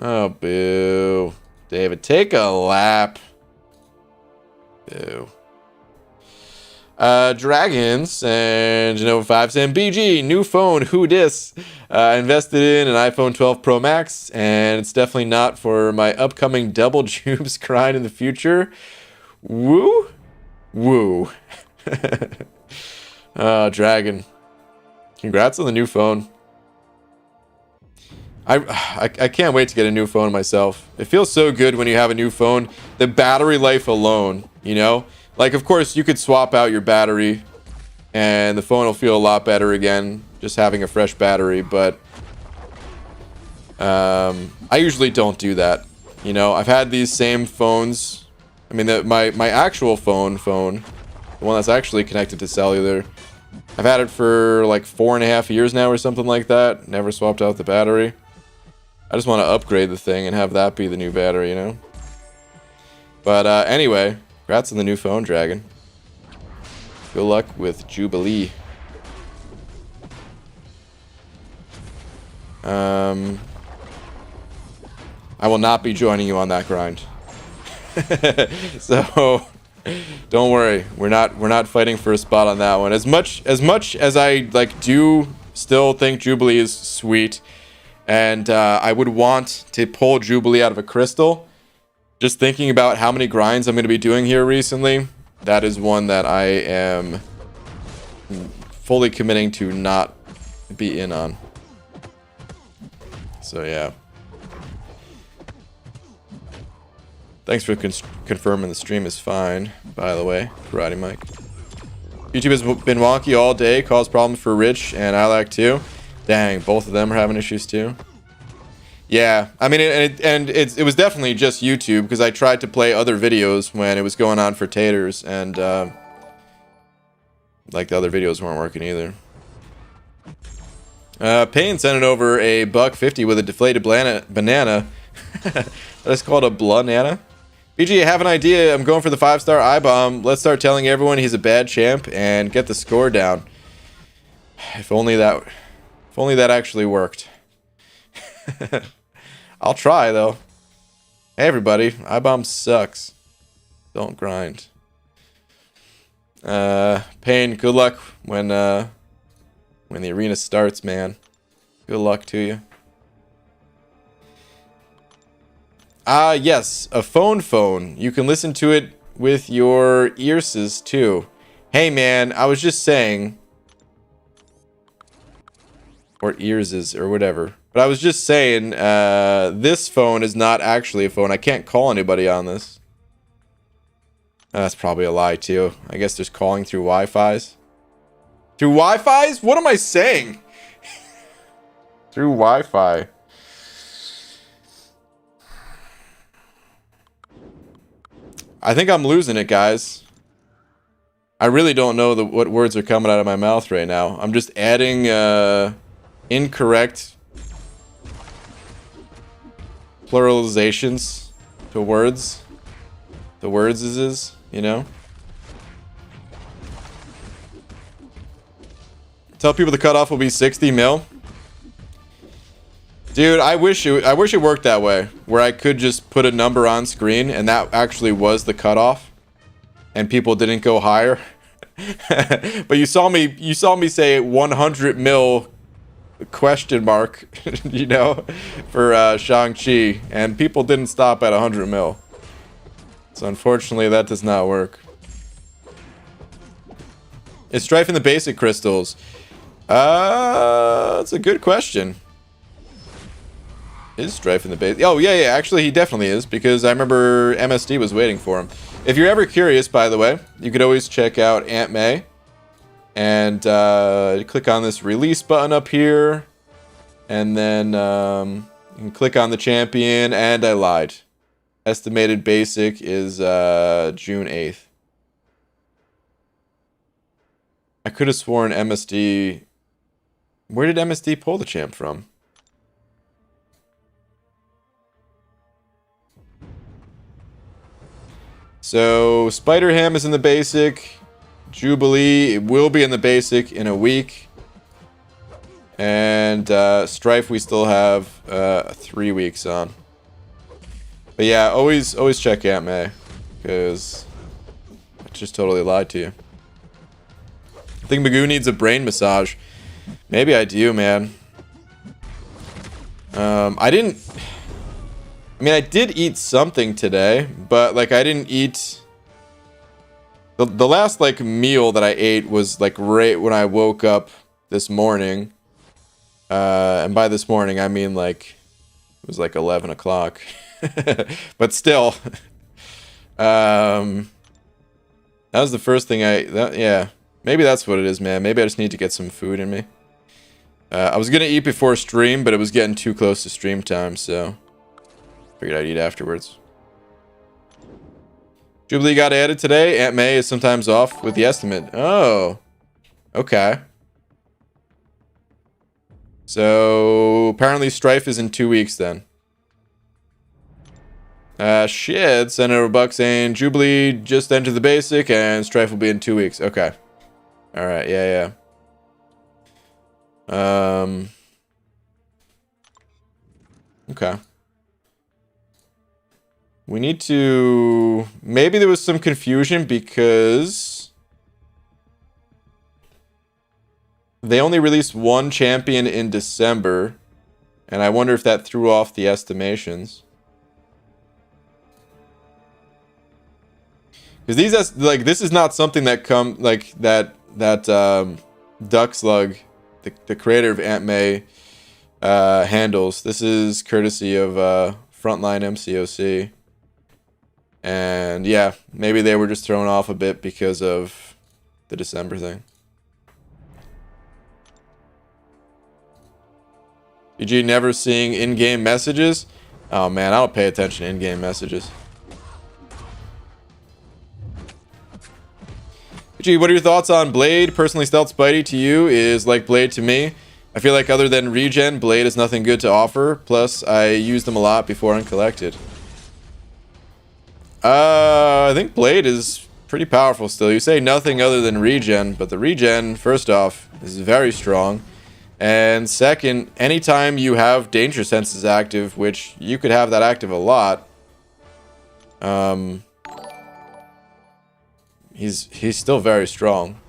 Oh, boo. David, take a lap. Boo. Dragons and Genova 5 saying BG, new phone, who dis? Invested in an iPhone 12 Pro Max, and it's definitely not for my upcoming double jubes grind in the future. Woo? Woo. Dragon. Congrats on the new phone. I can't wait to get a new phone myself. It feels so good when you have a new phone. The battery life alone, you know? Like, of course, you could swap out your battery and the phone will feel a lot better again, just having a fresh battery, but I usually don't do that. You know, I've had these same phones. I mean, my actual phone, the one that's actually connected to cellular, I've had it for like 4.5 years now or something like that. Never swapped out the battery. I just want to upgrade the thing and have that be the new battery, you know? But anyway, congrats on the new phone, Dragon. Good luck with Jubilee. I will not be joining you on that grind. So don't worry, we're not fighting for a spot on that one. As much as I like do still think Jubilee is sweet, and I would want to pull Jubilee out of a crystal. Just thinking about how many grinds I'm going to be doing here recently, that is one that I am fully committing to not be in on. So yeah. Thanks for confirming the stream is fine, by the way, Karate Mike. YouTube has been wonky all day, caused problems for Rich and Ilac too. Dang, both of them are having issues too. Yeah, I mean, it was definitely just YouTube, because I tried to play other videos when it was going on for Taters, and like the other videos weren't working either. Payne sent it over a $1.50 with a deflated banana. That's called a banana. BG, I have an idea. I'm going for the 5-star I-bomb. Let's start telling everyone he's a bad champ and get the score down. If only that actually worked. I'll try though. Hey everybody, I-bomb sucks. Don't grind. Payne, good luck when the arena starts, man. Good luck to you. Yes, a phone. You can listen to it with your earses too. Hey man, I was just saying, or earses or whatever. But I was just saying, this phone is not actually a phone. I can't call anybody on this. That's probably a lie too. I guess there's calling through Wi-Fi's. Through Wi-Fi's? What am I saying? Through Wi-Fi. I think I'm losing it, guys. I really don't know what words are coming out of my mouth right now. I'm just adding incorrect pluralizations to words. The words is, you know? Tell people the cutoff will be 60 mil. Dude, I wish it worked that way, where I could just put a number on screen and that actually was the cutoff, and people didn't go higher. But you saw me say 100 mil question mark, you know, for Shang-Chi, and people didn't stop at 100 mil. So unfortunately, that does not work. Is Strife in the basic crystals? That's a good question. Is Strife in the base? Oh, yeah, actually, he definitely is, because I remember MSD was waiting for him. If you're ever curious, by the way, you could always check out Aunt May. And click on this release button up here. And then you can click on the champion, and I lied. Estimated basic is June 8th. I could have sworn MSD... Where did MSD pull the champ from? So, Spider-Ham is in the basic. Jubilee will be in the basic in a week. And Strife we still have 3 weeks on. But yeah, always check Aunt May, because I just totally lied to you. I think Magoo needs a brain massage. Maybe I do, man. I did eat something today, but like I didn't eat... The last like meal that I ate was like right when I woke up this morning. And by this morning, I mean like it was like 11 o'clock. But still, that was the first thing yeah, maybe that's what it is, man. Maybe I just need to get some food in me. I was gonna eat before stream, but it was getting too close to stream time, so figured I'd eat afterwards. Jubilee got added today. Aunt May is sometimes off with the estimate. Oh, okay. So apparently Strife is in 2 weeks then. Shit, sent over a buck saying Jubilee just entered the basic and Strife will be in 2 weeks. Okay. Alright, yeah. Okay. We need to... Maybe there was some confusion because... they only released one champion in December. And I wonder if that threw off the estimations. Because these, like, this is not something that Duck Slug, the creator of Aunt May, handles. This is courtesy of Frontline MCOC. And yeah, maybe they were just thrown off a bit because of the December thing. BG never seeing in-game messages? Oh man, I don't pay attention to in-game messages. BG, what are your thoughts on Blade? Personally, Stealth Spidey to you is like Blade to me. I feel like other than regen, Blade has nothing good to offer. Plus, I used them a lot before Uncollected. I think Blade is pretty powerful still. You say nothing other than regen, but the regen, first off, is very strong. And second, anytime you have danger senses active, which you could have that active a lot, he's still very strong.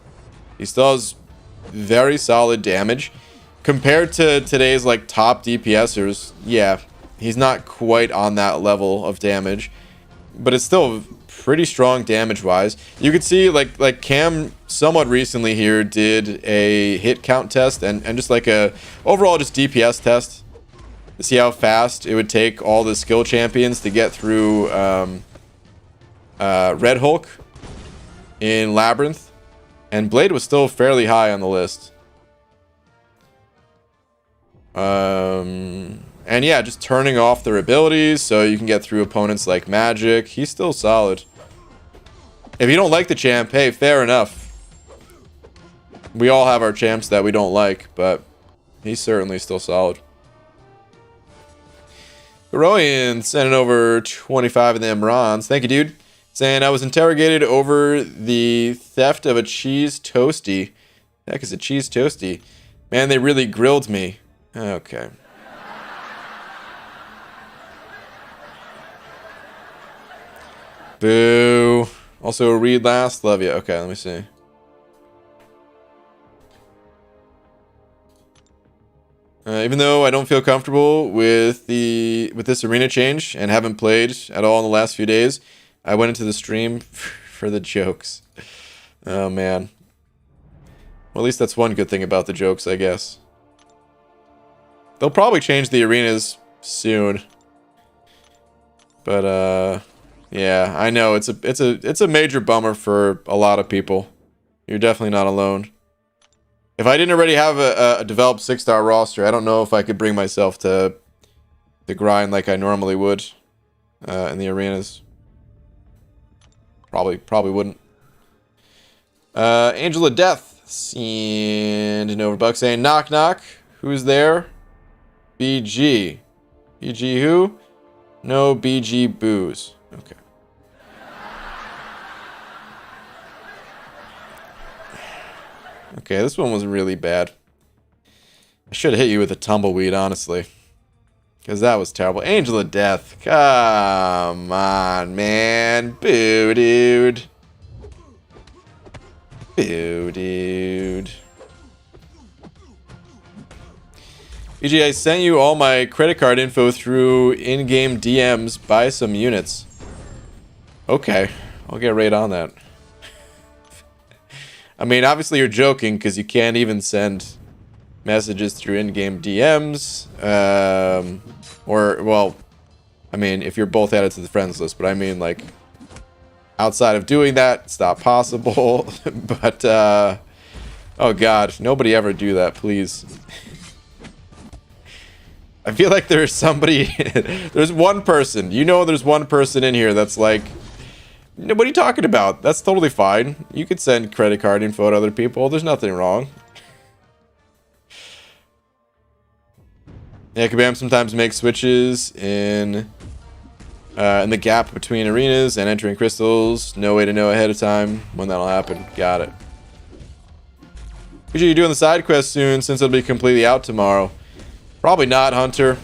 He still has very solid damage. Compared to today's like top DPSers, yeah, he's not quite on that level of damage, but it's still pretty strong damage-wise. You could see like Cam somewhat recently here did a hit count test and just like a overall just DPS test to see how fast it would take all the skill champions to get through Red Hulk in Labyrinth, and Blade was still fairly high on the list. And yeah, just turning off their abilities so you can get through opponents like Magic. He's still solid. If you don't like the champ, hey, fair enough. We all have our champs that we don't like, but he's certainly still solid. Heroian sending over 25 of them bronze. Thank you, dude. Saying, I was interrogated over the theft of a cheese toasty. The heck is a cheese toasty? Man, they really grilled me. Okay. Boo. Also, read last. Love you. Okay, let me see. Even though I don't feel comfortable with this arena change and haven't played at all in the last few days, I went into the stream for the jokes. Oh man. Well, at least that's one good thing about the jokes, I guess. They'll probably change the arenas soon. But yeah, I know it's a major bummer for a lot of people. You're definitely not alone. If I didn't already have a developed 6-star roster, I don't know if I could bring myself to grind like I normally would in the arenas. Probably wouldn't. Angel of Death and an overbuck saying knock knock. Who's there? BG. BG who? No BG booze. Okay. Okay, this one was really bad. I should have hit you with a tumbleweed, honestly. Because that was terrible. Angel of Death. Come on, man. Boo, dude. Boo, dude. BG, I sent you all my credit card info through in-game DMs. Buy some units. Okay. I'll get right on that. I mean, obviously you're joking because you can't even send messages through in-game DMs. Or, well, I mean, if you're both added to the friends list, but I mean, like, outside of doing that, it's not possible. But, oh god, nobody ever do that, please. I feel like there's somebody, there's one person, you know there's one person in here that's like, what are you talking about? That's totally fine. You could send credit card info to other people. There's nothing wrong. Yeah, Kabam sometimes makes switches in the gap between arenas and entering crystals. No way to know ahead of time when that'll happen. Got it. Usually you're doing the side quest soon since it'll be completely out tomorrow. Probably not, Hunter.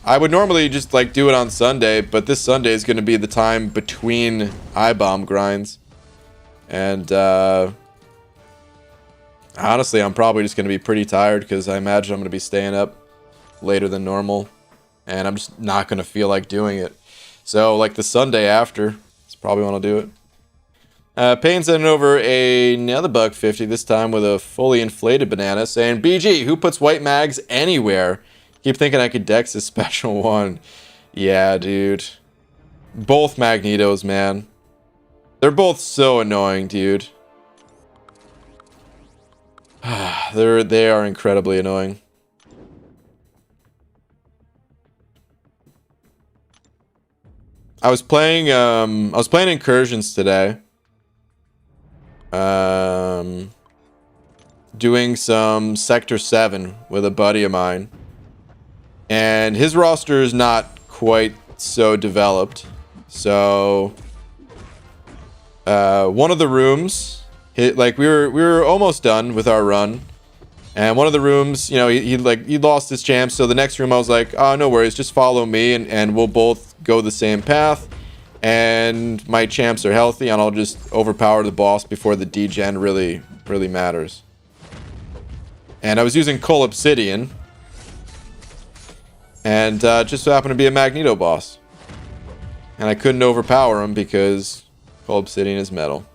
I would normally just like do it on Sunday, but this Sunday is going to be the time between I-bomb grinds. And honestly, I'm probably just going to be pretty tired because I imagine I'm going to be staying up later than normal. And I'm just not going to feel like doing it. So like the Sunday after, that's probably when I'll do it. Payne sending over another $1.50, this time with a fully inflated banana, saying, BG, who puts white mags anywhere? Keep thinking I could dex a special one. Yeah, dude. Both Magnetos, man. They're both so annoying, dude. They are incredibly annoying. I was playing Incursions today. Doing some Sector 7 with a buddy of mine. And his roster is not quite so developed. So one of the rooms, like we were almost done with our run. And one of the rooms, you know, he lost his champ. So the next room I was like, oh, no worries, just follow me and we'll both go the same path. And my champs are healthy, and I'll just overpower the boss before the degen really matters. And I was using Coal Obsidian, and just so happened to be a Magneto boss. And I couldn't overpower him because Coal Obsidian is metal.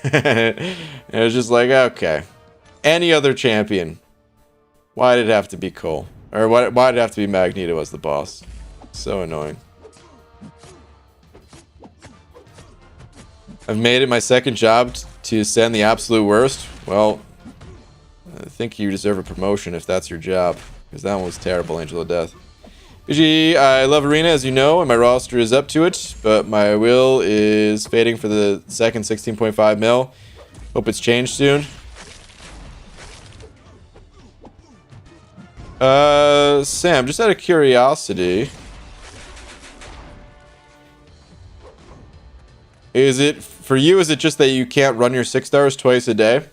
And it was just like, okay. Any other champion. Why did it have to be Coal? Or why did it have to be Magneto as the boss? So annoying. I've made it my second job to send the absolute worst. Well, I think you deserve a promotion if that's your job. Because that one was terrible, Angel of Death. BG, I love Arena, as you know, and my roster is up to it. But my will is fading for the second 16.5 mil. Hope it's changed soon. Sam, just out of curiosity. Is it, for you, is it just that you can't run your 6 stars twice a day?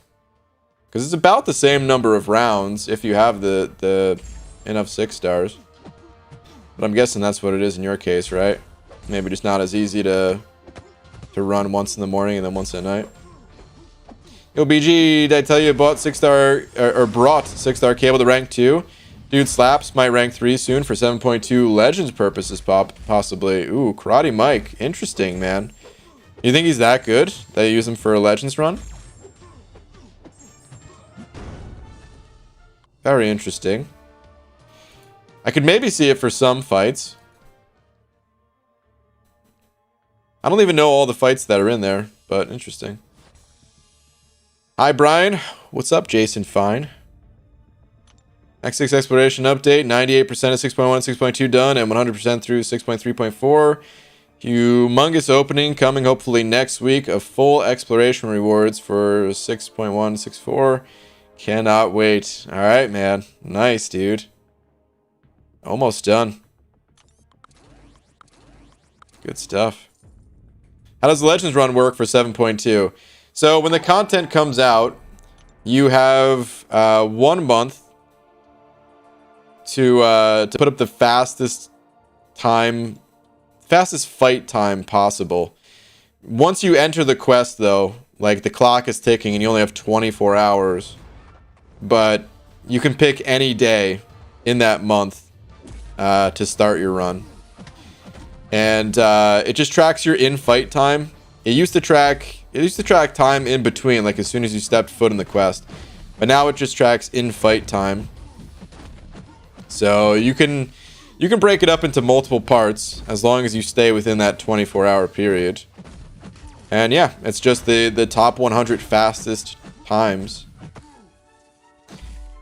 Because it's about the same number of rounds if you have the enough 6 stars. But I'm guessing that's what it is in your case, right? Maybe just not as easy to run once in the morning and then once at night. Yo, BG, did I tell you I bought 6-star, or brought 6-star cable to rank 2? Dude slaps might rank 3 soon for 7.2 Legends purposes, possibly. Ooh, Karate Mike. Interesting, man. You think he's that good that you use him for a Legends run? Very interesting. I could maybe see it for some fights. I don't even know all the fights that are in there, but interesting. Hi, Brian. What's up, Jason Fine? X6 exploration update. 98% of 6.1, 6.2 done, and 100% through 6.3.4. Humongous opening coming hopefully next week of full exploration rewards for 6.1, 6.4. Cannot wait. All right, man. Nice, dude. Almost done. Good stuff. How does the Legends run work for 7.2? So when the content comes out, you have 1 month to put up the fastest fight time possible. Once you enter the quest, though, like the clock is ticking and you only have 24 hours. But you can pick any day in that month to start your run. And it just tracks your in-fight time. It used to track time in between, like as soon as you stepped foot in the quest. But now it just tracks in-fight time. So you can break it up into multiple parts as long as you stay within that 24-hour period. And yeah, it's just the top 100 fastest times.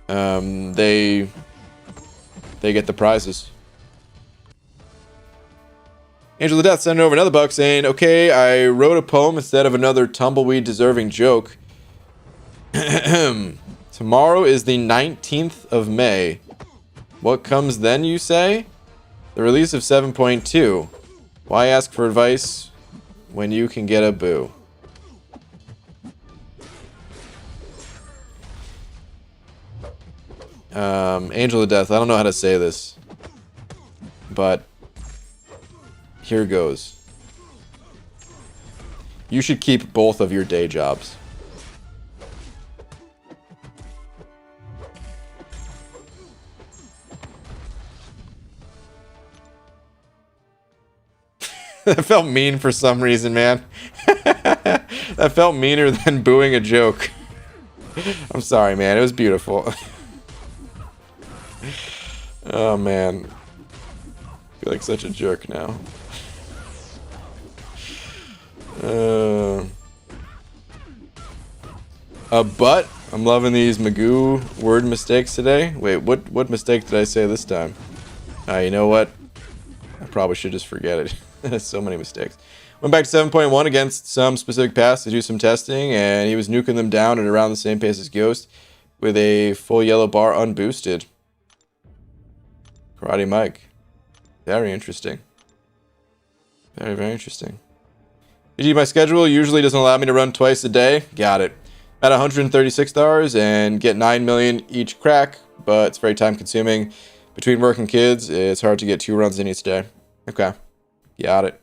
They get the prizes. Angel of Death sending over another buck saying, okay, I wrote a poem instead of another tumbleweed deserving joke. Tomorrow is the 19th of May. What comes then, you say? The release of 7.2. Why ask for advice when you can get a boo? Angel of Death, I don't know how to say this. but here goes. You should keep both of your day jobs. That felt mean for some reason, man. That felt meaner than booing a joke. I'm sorry, man. It was beautiful. Oh, man. I feel like such a jerk now. But I'm loving these Magoo word mistakes today. Wait, what mistake did I say this time? You know what? I probably should just forget it. So many mistakes. Went back to 7.1 against some specific pass to do some testing, and he was nuking them down at around the same pace as Ghost with a full yellow bar unboosted. Karate Mike. Very interesting. Very, very interesting. GG, my schedule usually doesn't allow me to run twice a day. Got it. At $136 and get 9 million each crack, but it's very time consuming. Between work and kids, it's hard to get 2 runs in each day. Okay. Got it.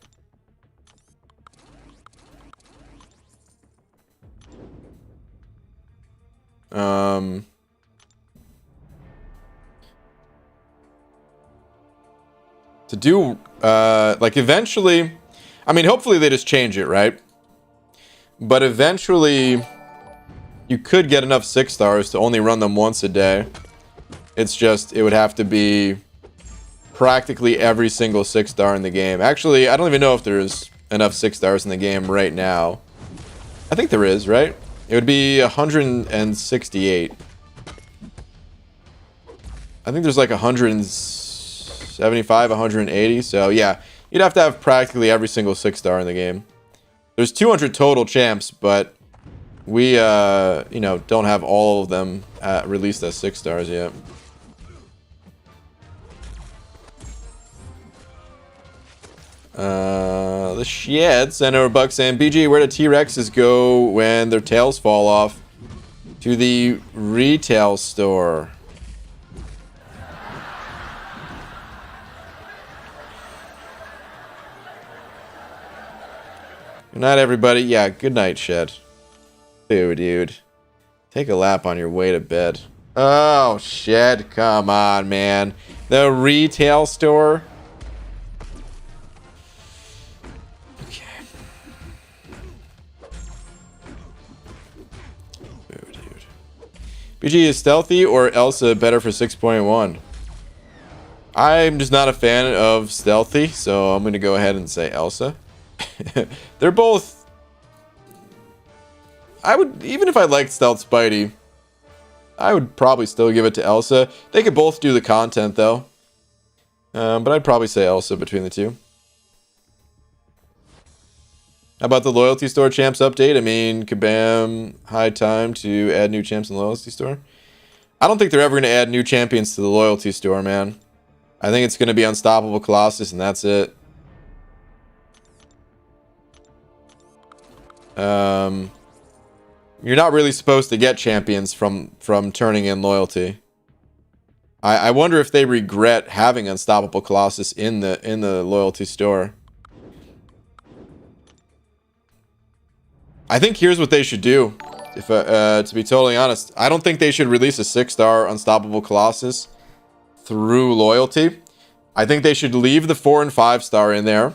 To do, like eventually, I mean, hopefully they just change it, right? But eventually, you could get enough 6 stars to only run them once a day. It's just, it would have to be practically every single 6 star in the game. Actually, I don't even know if there's enough 6 stars in the game right now. I think there is, right? It would be 168. I think there's like 175, 180. So yeah, you'd have to have practically every single 6 star in the game. There's 200 total champs, but we, you know, don't have all of them released as 6 stars yet. The shit. Senator Buck saying, BG, where do T-Rexes go when their tails fall off? To the retail store. Good night, everybody. Yeah, good night, Shed. Ew, dude. Take a lap on your way to bed. Oh, Shed. Come on, man. The retail store? Okay. Ew, dude. BG, is Stealthy or Elsa better for 6.1? I'm just not a fan of Stealthy, so I'm going to go ahead and say Elsa. They're both... I would... Even if I liked Stealth Spidey, I would probably still give it to Elsa. They could both do the content, though. But I'd probably say Elsa between the two. How about the Loyalty Store Champs update? I mean, kabam, high time to add new champs in the Loyalty Store. I don't think they're ever going to add new champions to the Loyalty Store, man. I think it's going to be Unstoppable Colossus, and that's it. You're not really supposed to get champions from turning in loyalty. I wonder if they regret having Unstoppable Colossus in the loyalty store. I think here's what they should do. If to be totally honest, I don't think they should release a 6-star Unstoppable Colossus through loyalty. I think they should leave the 4 and 5-star in there.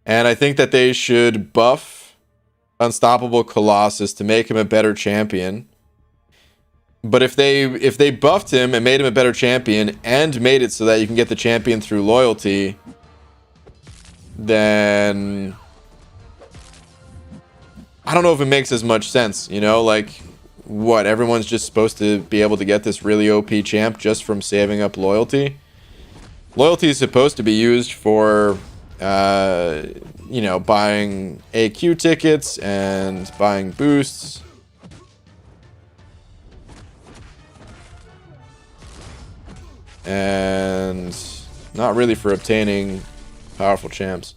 And I think that they should buff Unstoppable Colossus to make him a better champion. But if they buffed him and made him a better champion and made it so that you can get the champion through loyalty, then I don't know if it makes as much sense, you know, like what, everyone's just supposed to be able to get this really OP champ just from saving up loyalty. Loyalty is supposed to be used for you know, buying AQ tickets and buying boosts. And not really for obtaining powerful champs.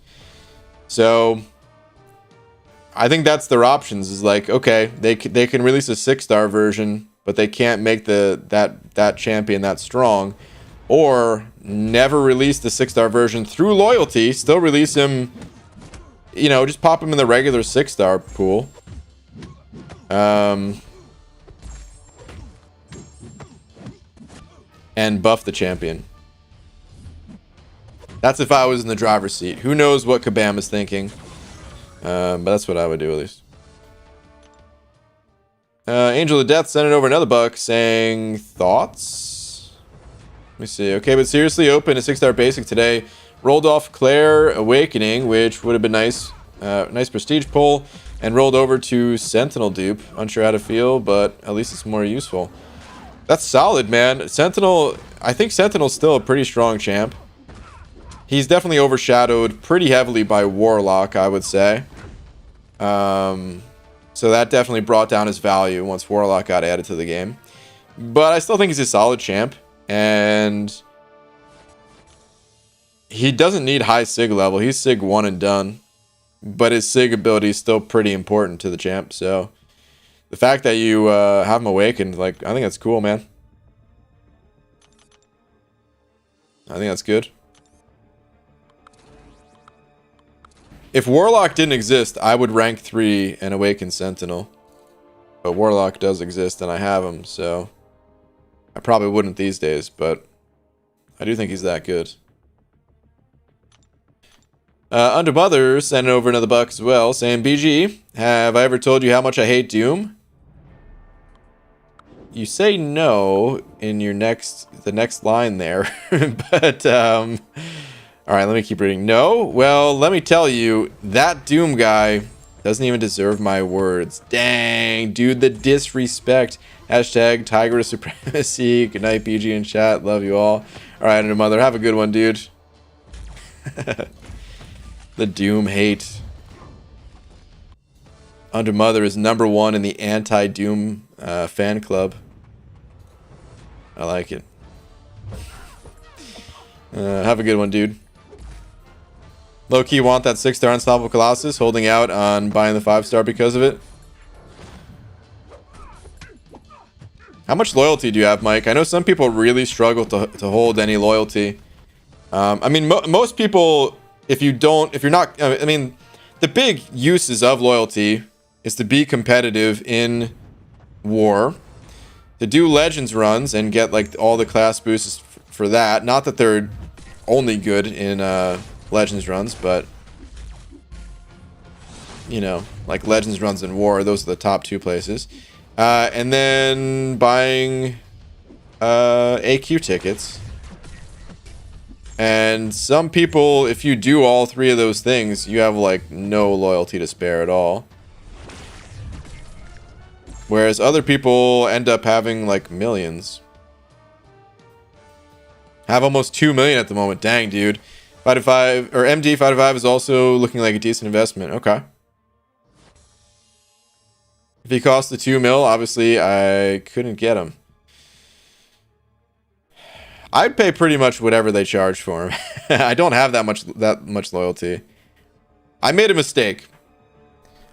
So I think that's their options, is like, okay, they can release a 6-star version, but they can't make that champion that strong. or never release the 6-star version through loyalty, still release him, you know, just pop him in the regular 6-star pool. And buff the champion. That's if I was in the driver's seat. Who knows what Kabam is thinking. But that's what I would do, at least. Angel of Death sending over another buck saying, thoughts? Let me see. Okay, but seriously, open a 6-star basic today. Rolled off Claire Awakening, which would have been nice. Nice prestige pull. And rolled over to Sentinel dupe. Unsure how to feel, but at least it's more useful. That's solid, man. Sentinel, I think Sentinel's still a pretty strong champ. He's definitely overshadowed pretty heavily by Warlock, I would say. So that definitely brought down his value once Warlock got added to the game. But I still think he's a solid champ. And he doesn't need high Sig level. He's Sig 1 and done. But his Sig ability is still pretty important to the champ. So the fact that you have him awakened, like, I think that's cool, man. I think that's good. If Warlock didn't exist, I would rank 3 and awaken Sentinel. But Warlock does exist and I have him, so I probably wouldn't these days, but I do think he's that good. Undermother sending over another buck as well, saying, BG, have I ever told you how much I hate Doom? You say no in your the next line there, but all right, let me keep reading. No? Well, let me tell you, that Doom guy doesn't even deserve my words. Dang, dude, the disrespect. Hashtag Tiger Supremacy. Good night, BG in chat. Love you all. All right, Undermother, have a good one, dude. The Doom hate. Undermother is #1 in the anti-Doom fan club. I like it. Have a good one, dude. Low-key want that 6-star Unstoppable Colossus, holding out on buying the 5-star because of it. How much loyalty do you have, Mike? I know some people really struggle to hold any loyalty. I mean, most people, if you're not, I mean, the big uses of loyalty is to be competitive in war, to do Legends runs and get like all the class boosts for that. Not that they're only good in Legends runs, but you know, like Legends runs in war, those are the top 2 places. And then buying AQ tickets. And some people, if you do all 3 of those things, you have like no loyalty to spare at all. Whereas other people end up having like millions. Have almost 2 million at the moment. Dang, dude. 5-5 or MD 5-5 is also looking like a decent investment. Okay. If he cost the 2 mil, obviously I couldn't get him. I'd pay pretty much whatever they charge for him. I don't have that much loyalty. I made a mistake.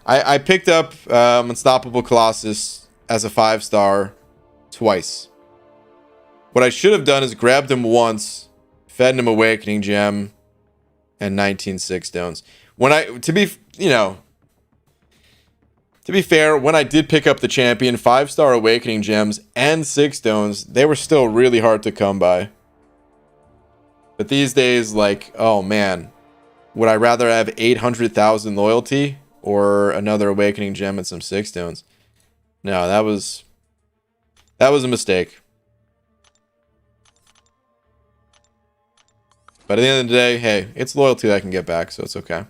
I picked up Unstoppable Colossus as a 5-star twice. What I should have done is grabbed him once, fed him Awakening Gem, and 19 6 stones. To be fair, when I did pick up the champion, 5-star Awakening Gems and 6 stones, they were still really hard to come by. But these days, like, oh man, would I rather have 800,000 loyalty or another Awakening Gem and some 6 stones? No, that was a mistake. But at the end of the day, hey, it's loyalty that I can get back, so it's okay.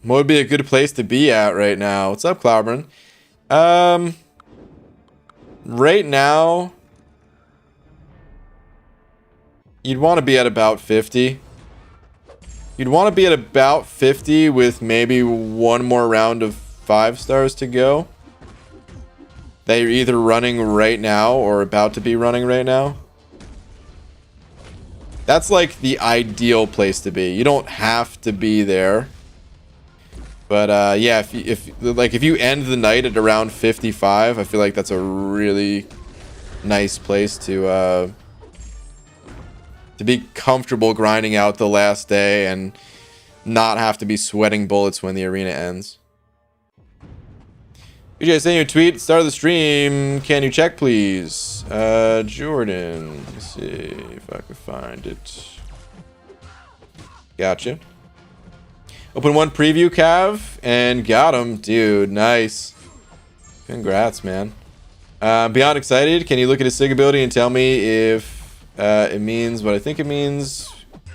What would be a good place to be at right now? What's up, Cloudburn? Right now, you'd want to be at about 50. You'd want to be at about 50 with maybe one more round of 5-stars to go. That you're either running right now or about to be running right now. That's like the ideal place to be. You don't have to be there. But yeah, if you end the night at around 55, I feel like that's a really nice place to be comfortable grinding out the last day and not have to be sweating bullets when the arena ends. BJ, send you a tweet. Start of the stream. Can you check, please? Jordan. Let's see if I can find it. Gotcha. Open one preview, Cav, and got him. Dude, nice. Congrats, man. Beyond excited. Can you look at his SIG ability and tell me if it means what I think it means?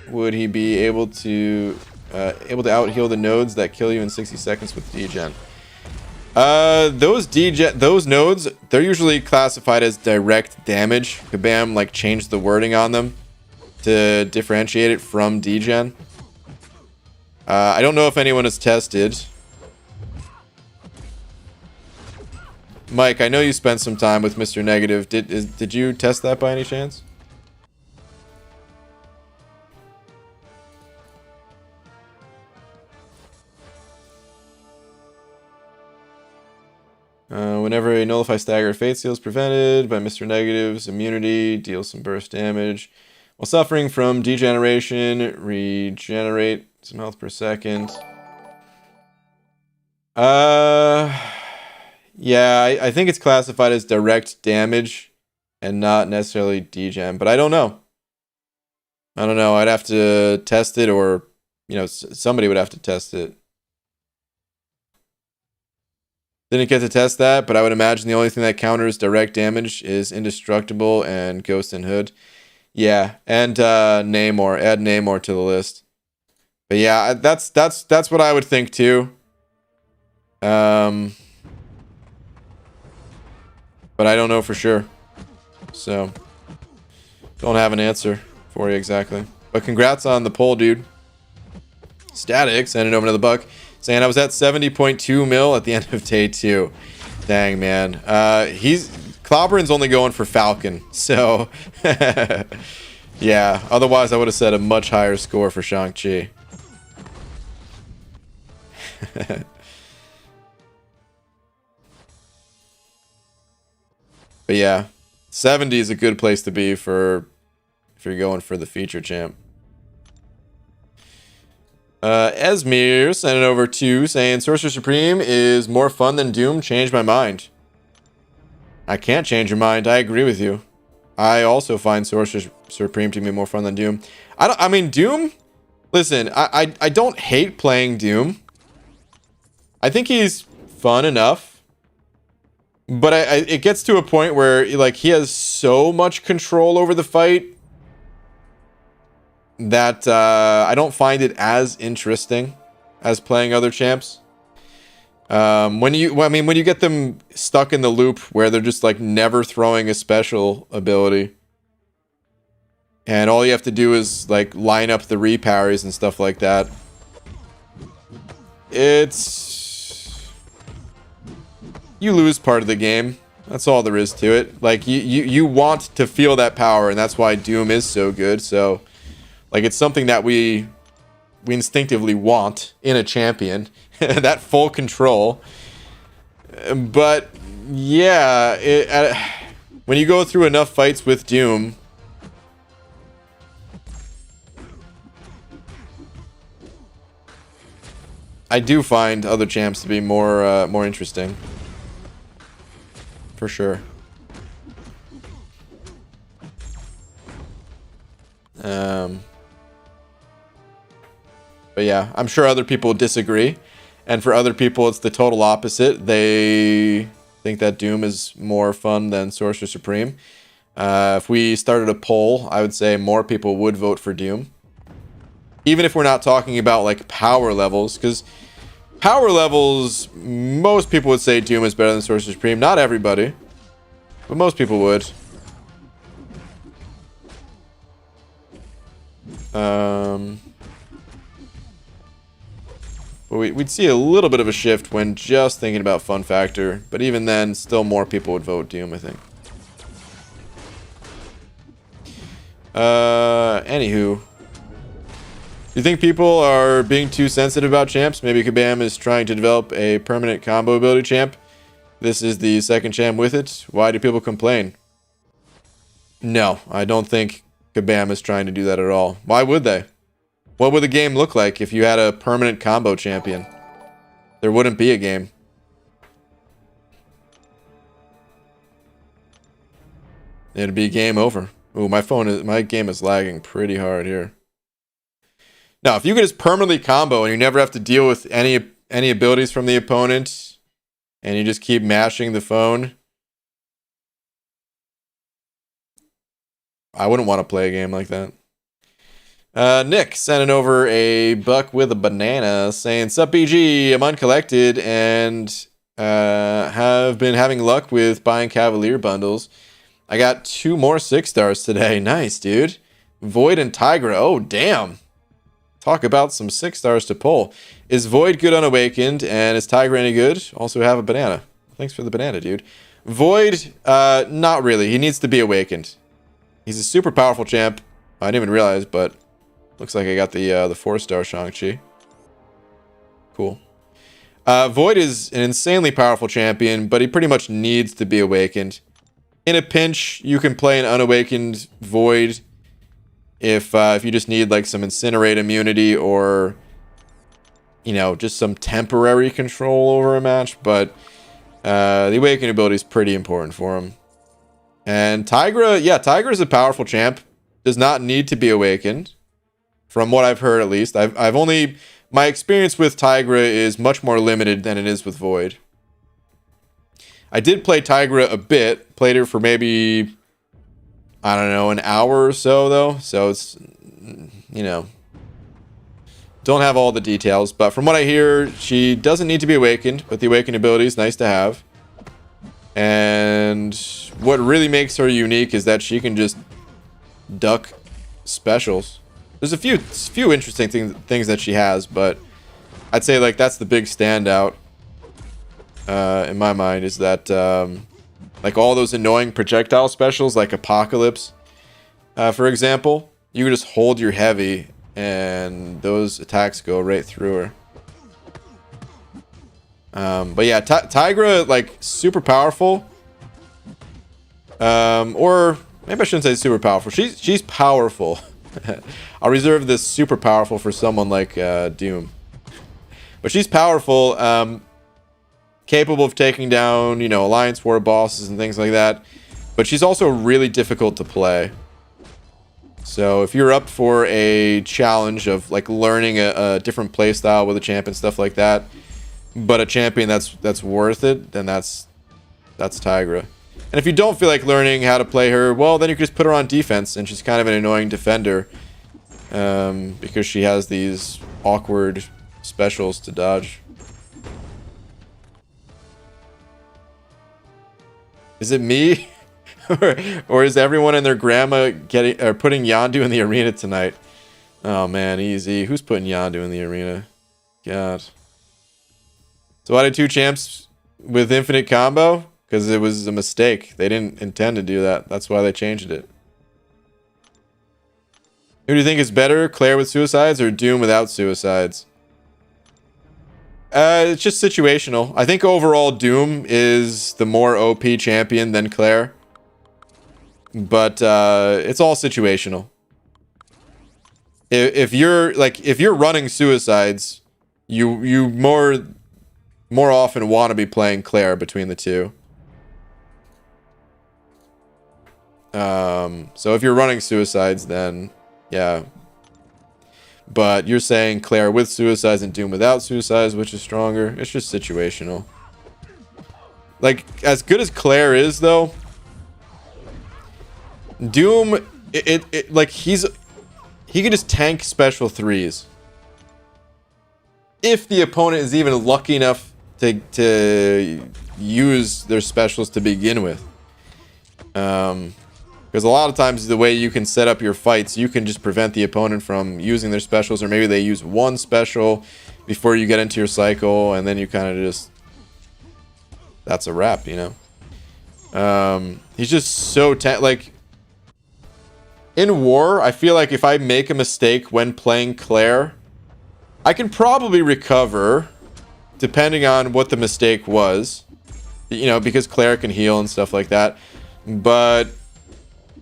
Would he be able to out heal the nodes that kill you in 60 seconds with degen? Those nodes, they're usually classified as direct damage. Kabam like changed the wording on them to differentiate it from degen. I don't know if anyone has tested. Mike, I know you spent some time with Mr. Negative. Did you test that by any chance? Whenever a nullify stagger fate seal is prevented by Mr. Negative's immunity, deal some burst damage. While suffering from degeneration, regenerate some health per second. Yeah, I think it's classified as direct damage and not necessarily degen, but I don't know. I'd have to test it, or, you know, somebody would have to test it. Didn't get to test that, but I would imagine the only thing that counters direct damage is Indestructible and Ghost and Hood. Yeah, and Namor. Add Namor to the list. But yeah, that's what I would think too. But I don't know for sure. So don't have an answer for you exactly. But congrats on the poll, dude. Static sending over another buck. Saying I was at 70.2 mil at the end of day 2. Dang, man. Clobbering's only going for Falcon. So, yeah. Otherwise, I would have set a much higher score for Shang-Chi. But yeah, 70 is a good place to be for if you're going for the feature champ. Esmir sent it over to saying Sorcerer Supreme is more fun than Doom. Changed my mind. I can't change your mind. I agree with you. I also find Sorcerer Supreme to be more fun than Doom. I mean Doom. Listen, I don't hate playing Doom. I think he's fun enough, but it gets to a point where like he has so much control over the fight that I don't find it as interesting as playing other champs. When you get them stuck in the loop where they're just like never throwing a special ability, and all you have to do is like line up the reparries and stuff like that, you lose part of the game. That's all there is to it. Like you want to feel that power, and that's why Doom is so good. So like it's something that we instinctively want in a champion, that full control. But yeah, when you go through enough fights with Doom, I do find other champs to be more interesting, for sure. But yeah, I'm sure other people disagree. And for other people, it's the total opposite. They think that Doom is more fun than Sorcerer Supreme. If we started a poll, I would say more people would vote for Doom. Even if we're not talking about like power levels, because power levels, most people would say Doom is better than Sorcerer Supreme. Not everybody, but most people would. But we'd see a little bit of a shift when just thinking about fun factor. But even then, still more people would vote Doom, I think. Anywho. Do you think people are being too sensitive about champs? Maybe Kabam is trying to develop a permanent combo ability champ. This is the second champ with it. Why do people complain? No, I don't think Kabam is trying to do that at all. Why would they? What would the game look like if you had a permanent combo champion? There wouldn't be a game. It'd be game over. Ooh, my game is lagging pretty hard here. Now, if you could just permanently combo and you never have to deal with any abilities from the opponent, and you just keep mashing the phone, I wouldn't want to play a game like that. Nick sending over a buck with a banana saying, "Sup BG, I'm uncollected and have been having luck with buying Cavalier bundles. I got 2 more 6 stars today." Nice, dude. Void and Tigra. Oh, damn. Talk about some 6 stars to pull. Is Void good unawakened? And is Tigra any good? Also have a banana. Thanks for the banana, dude. Void, not really. He needs to be awakened. He's a super powerful champ. I didn't even realize, but looks like I got the 4-star Shang-Chi. Cool. Void is an insanely powerful champion, but he pretty much needs to be awakened. In a pinch, you can play an unawakened Void if you just need like some Incinerate immunity or, you know, just some temporary control over a match. But the awakening ability is pretty important for him. And Tigra, yeah, Tigra is a powerful champ. Does not need to be awakened, from what I've heard at least. I've only, my experience with Tigra is much more limited than it is with Void. I did play Tigra a bit, played her for maybe, I don't know, an hour or so though. So it's, you know, don't have all the details, but from what I hear, she doesn't need to be awakened, but the awakened ability is nice to have. And what really makes her unique is that she can just duck specials. There's a few interesting things that she has, but I'd say like that's the big standout in my mind, is that like all those annoying projectile specials like Apocalypse, for example, you can just hold your heavy and those attacks go right through her. But yeah, Tigra, like, super powerful. Or maybe I shouldn't say super powerful. She's powerful. I'll reserve this super powerful for someone like Doom. But she's powerful, capable of taking down, you know, Alliance War bosses and things like that. But she's also really difficult to play. So if you're up for a challenge of like learning a different playstyle with a champion, stuff like that, but a champion that's worth it, then that's Tigra. And if you don't feel like learning how to play her, well, then you can just put her on defense, and she's kind of an annoying defender because she has these awkward specials to dodge. Is it me? or is everyone and their grandma putting Yondu in the arena tonight? Oh man, easy. Who's putting Yondu in the arena? God. So I did 2 champs with infinite combo because it was a mistake. They didn't intend to do that. That's why they changed it. Who do you think is better, Claire with suicides or Doom without suicides? It's just situational. I think overall Doom is the more OP champion than Claire. But it's all situational. If you're running suicides, you more often want to be playing Claire between the two. So if you're running suicides, then yeah. But you're saying Claire with suicides and Doom without suicides, which is stronger. It's just situational. Like, as good as Claire is, though, Doom, like, he can just tank special 3s. If the opponent is even lucky enough to use their specials to begin with. Because a lot of times the way you can set up your fights, you can just prevent the opponent from using their specials, or maybe they use one special before you get into your cycle, and then you kind of just... That's a wrap, you know? He's just so... like... In war, I feel like if I make a mistake when playing Claire, I can probably recover, depending on what the mistake was. You know, because Claire can heal and stuff like that. But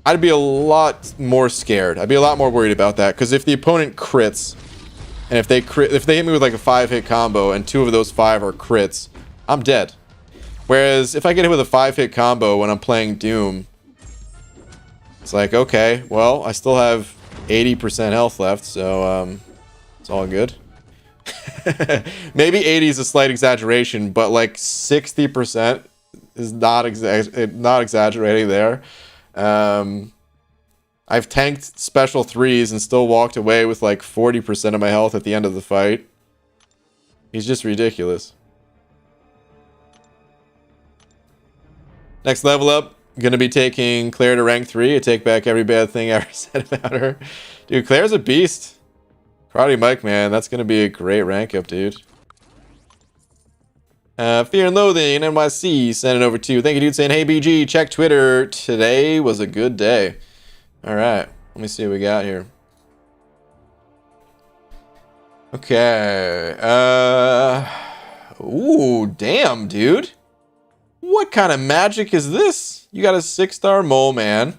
I'd be a lot more scared. I'd be a lot more worried about that, because if the opponent crits, and if they hit me with like a 5-hit combo and 2 of those 5 are crits, I'm dead. Whereas if I get hit with a 5-hit combo when I'm playing Doom, it's like, okay, well, I still have 80% health left, so it's all good. Maybe 80 is a slight exaggeration, but like 60% is not exaggerating there. I've tanked special 3s and still walked away with like 40% of my health at the end of the fight. He's just ridiculous. Next level up, gonna be taking Claire to rank 3. I take back every bad thing I ever said about her. Dude, Claire's a beast. Karate Mike, man, that's gonna be a great rank up, dude. Fear and Loathing, NYC, send it over to. Thank you, dude, saying, hey, BG, check Twitter. Today was a good day. All right, let me see what we got here. Okay. Ooh, damn, dude. What kind of magic is this? You got a 6-star Mole Man,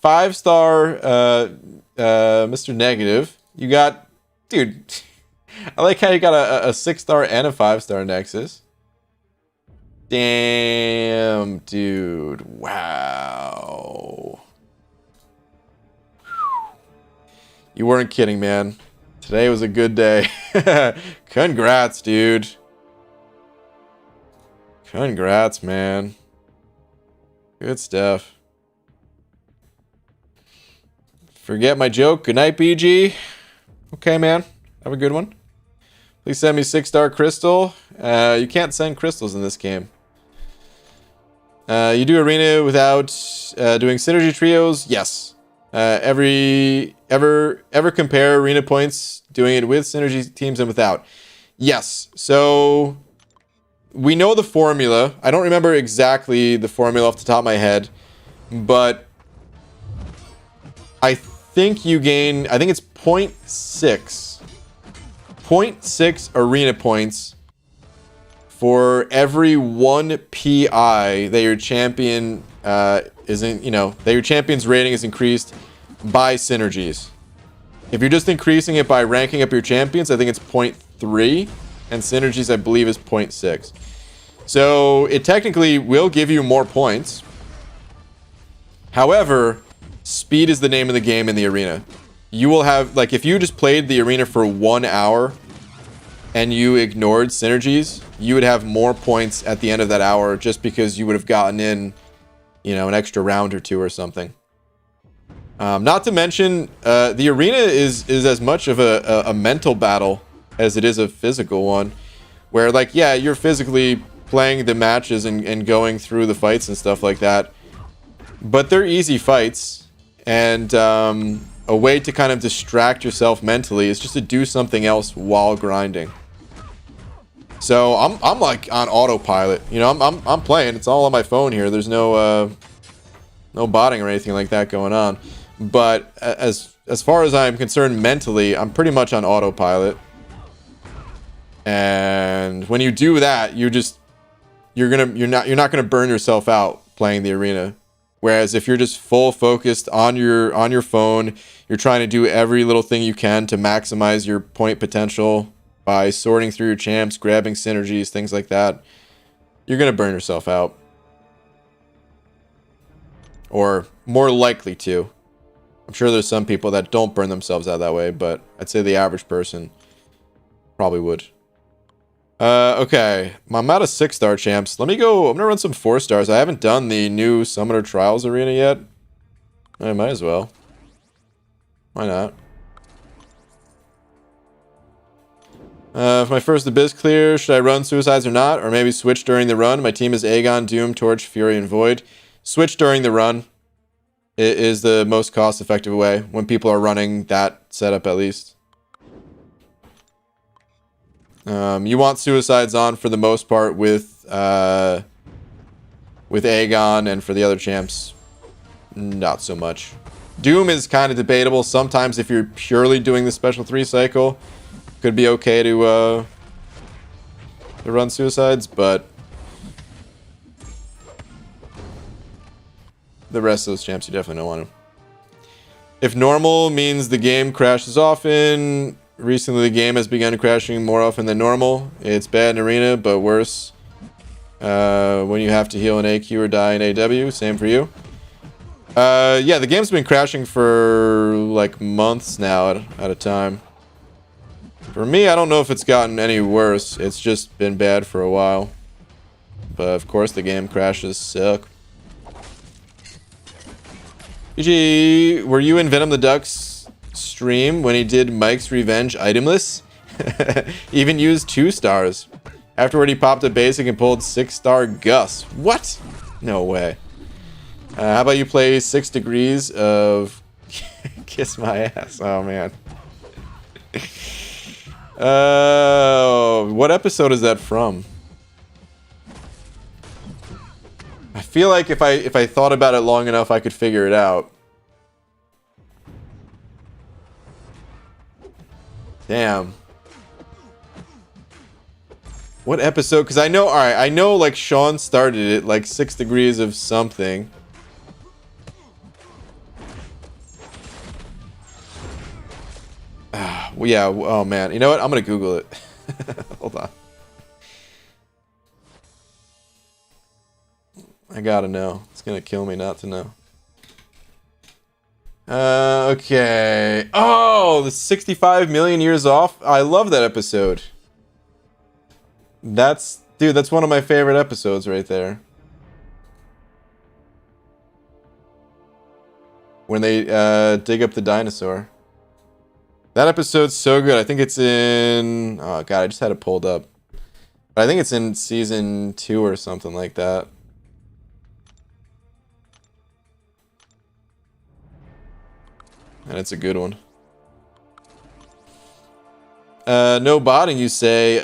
5-star Mr. Negative. You got, dude. I like how you got a 6-star and a 5-star Nexus. Damn, dude. Wow. You weren't kidding, man. Today was a good day. Congrats, dude. Congrats, man. Good stuff. Forget my joke. Good night, BG. Okay, man. Have a good one. Please send me 6-star crystal. You can't send crystals in this game. You do arena without doing synergy trios? Yes. Ever compare arena points doing it with synergy teams and without? Yes. So we know the formula. I don't remember exactly the formula off the top of my head, but I think you gain, I think it's 0.6 arena points for every 1 PI that your champion isn't, that your champion's rating is increased by synergies. If you're just increasing it by ranking up your champions, I think it's 0.3, and synergies, I believe, is 0.6. So it technically will give you more points. However, speed is the name of the game in the arena. You will have, like, if you just played the arena for 1 hour and you ignored synergies, you would have more points at the end of that hour just because you would have gotten in, an extra round or 2 or something. Not to mention, the arena is as much of a mental battle as it is a physical one. Where, like, yeah, you're physically playing the matches and going through the fights and stuff like that. But they're easy fights. And a way to kind of distract yourself mentally is just to do something else while grinding. So I'm like on autopilot. I'm playing. It's all on my phone here. There's no botting or anything like that going on. But as far as I'm concerned mentally, I'm pretty much on autopilot. And when you do that, you're not gonna burn yourself out playing the arena. Whereas if you're just full focused on your phone, you're trying to do every little thing you can to maximize your point potential by sorting through your champs, grabbing synergies, things like that, you're gonna burn yourself out. Or more likely to. I'm sure there's some people that don't burn themselves out that way, but I'd say the average person probably would. Okay, I'm out of 6-star champs. I'm gonna run some 4-stars. I haven't done the new Summoner Trials arena yet. I might as well. Why not? If my first Abyss clear, should I run Suicides or not? Or maybe switch during the run? My team is Aegon, Doom, Torch, Fury, and Void. Switch during the run. It is the most cost-effective way when people are running that setup, at least. You want Suicides on for the most part with Aegon, and for the other champs, not so much. Doom is kind of debatable. Sometimes if you're purely doing the special 3 cycle, could be okay to run Suicides, but the rest of those champs, you definitely don't want to. If normal means the game crashes often, recently the game has begun crashing more often than normal. It's bad in arena, but worse when you have to heal an AQ or die in AW. Same for you. Yeah, the game's been crashing for like months now at a time. For me, I don't know if it's gotten any worse. It's just been bad for a while. But of course, the game crashes suck. GG, were you in Venom the Duck's stream when he did Mike's Revenge itemless? Even used 2 stars. Afterward, he popped a basic and pulled 6-star Gus. What? No way. How about you play 6 degrees of Kiss My Ass? Oh, man. What episode is that from? I feel like if I thought about it long enough, I could figure it out. Damn. What episode? Because I know, alright, I know like Sean started it, like 6 degrees of something. Well, yeah, oh man. You know what? I'm gonna Google it. Hold on. I gotta know. It's gonna kill me not to know. Okay. Oh, the 65 million years off. I love that episode. Dude, that's one of my favorite episodes right there. When they dig up the dinosaur. That episode's so good. I think it's in... Oh, God, I just had it pulled up. But I think it's in season 2 or something like that. And it's a good one. No botting, you say.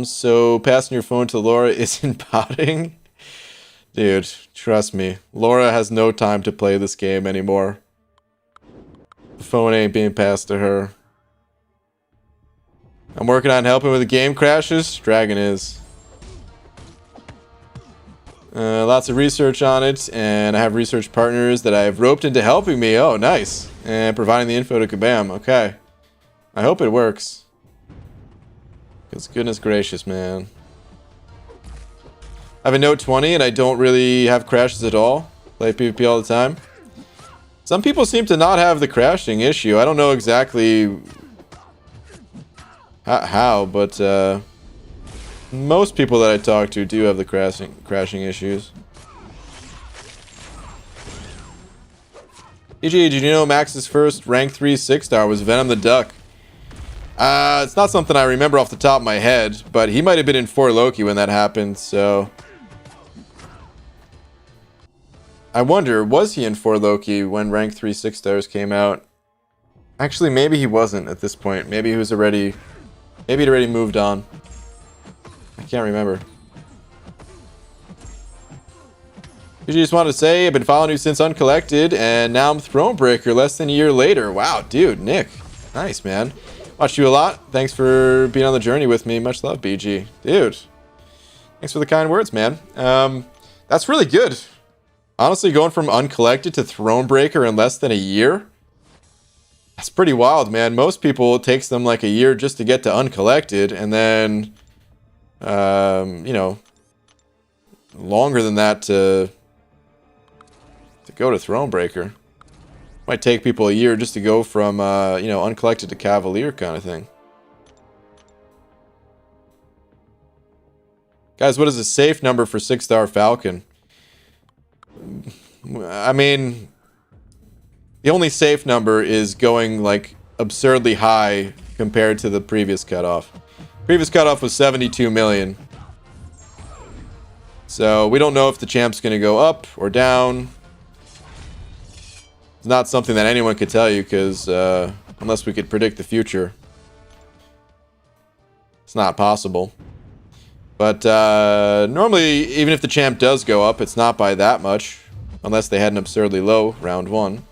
So passing your phone to Laura isn't botting? Dude, trust me. Laura has no time to play this game anymore. The phone ain't being passed to her. I'm working on helping with the game crashes. Dragon is. Lots of research on it, and I have research partners that I've roped into helping me. Oh, nice. And providing the info to Kabam. Okay. I hope it works. Because goodness gracious, man. I have a Note 20, and I don't really have crashes at all. Play PvP all the time. Some people seem to not have the crashing issue. I don't know exactly how, but most people that I talk to do have the crashing issues. EG, did you know Max's first rank 3 6-star was Venom the Duck? It's not something I remember off the top of my head, but he might have been in 4 Loki when that happened, so... I wonder, was he in 4 Loki when rank 3 6-stars came out? Actually, maybe he wasn't at this point. Maybe he was already... Maybe he'd already moved on. I can't remember. You just wanted to say, I've been following you since Uncollected, and now I'm Thronebreaker less than a year later. Wow, dude, Nick. Nice, man. Watched you a lot. Thanks for being on the journey with me. Much love, BG. Dude. Thanks for the kind words, man. That's really good. Honestly, going from Uncollected to Thronebreaker in less than a year? That's pretty wild, man. Most people, it takes them like a year just to get to Uncollected, and then, you know, longer than that to go to Thronebreaker. Might take people a year just to go from, you know, Uncollected to Cavalier kind of thing. Guys, what is a safe number for 6-star Falcon? I mean, the only safe number is going, like, absurdly high compared to the previous cutoff. Previous cutoff was 72 million. So, we don't know if the champ's going to go up or down. It's not something that anyone could tell you, because, unless we could predict the future. It's not possible. But, normally, even if the champ does go up, it's not by that much. Unless they had an absurdly low round 1.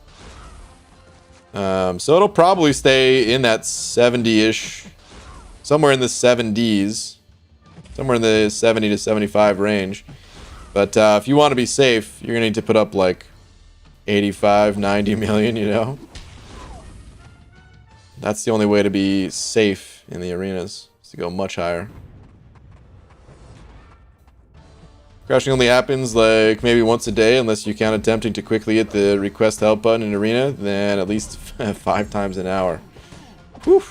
So it'll probably stay in that 70-ish. Somewhere in the 70s. Somewhere in the 70 to 75 range. But if you want to be safe, you're going to need to put up like 85, 90 million, you know? That's the only way to be safe in the arenas, is to go much higher. Crashing only happens like maybe once a day unless you count attempting to quickly hit the request help button in arena, then at least 5 times an hour. Whew.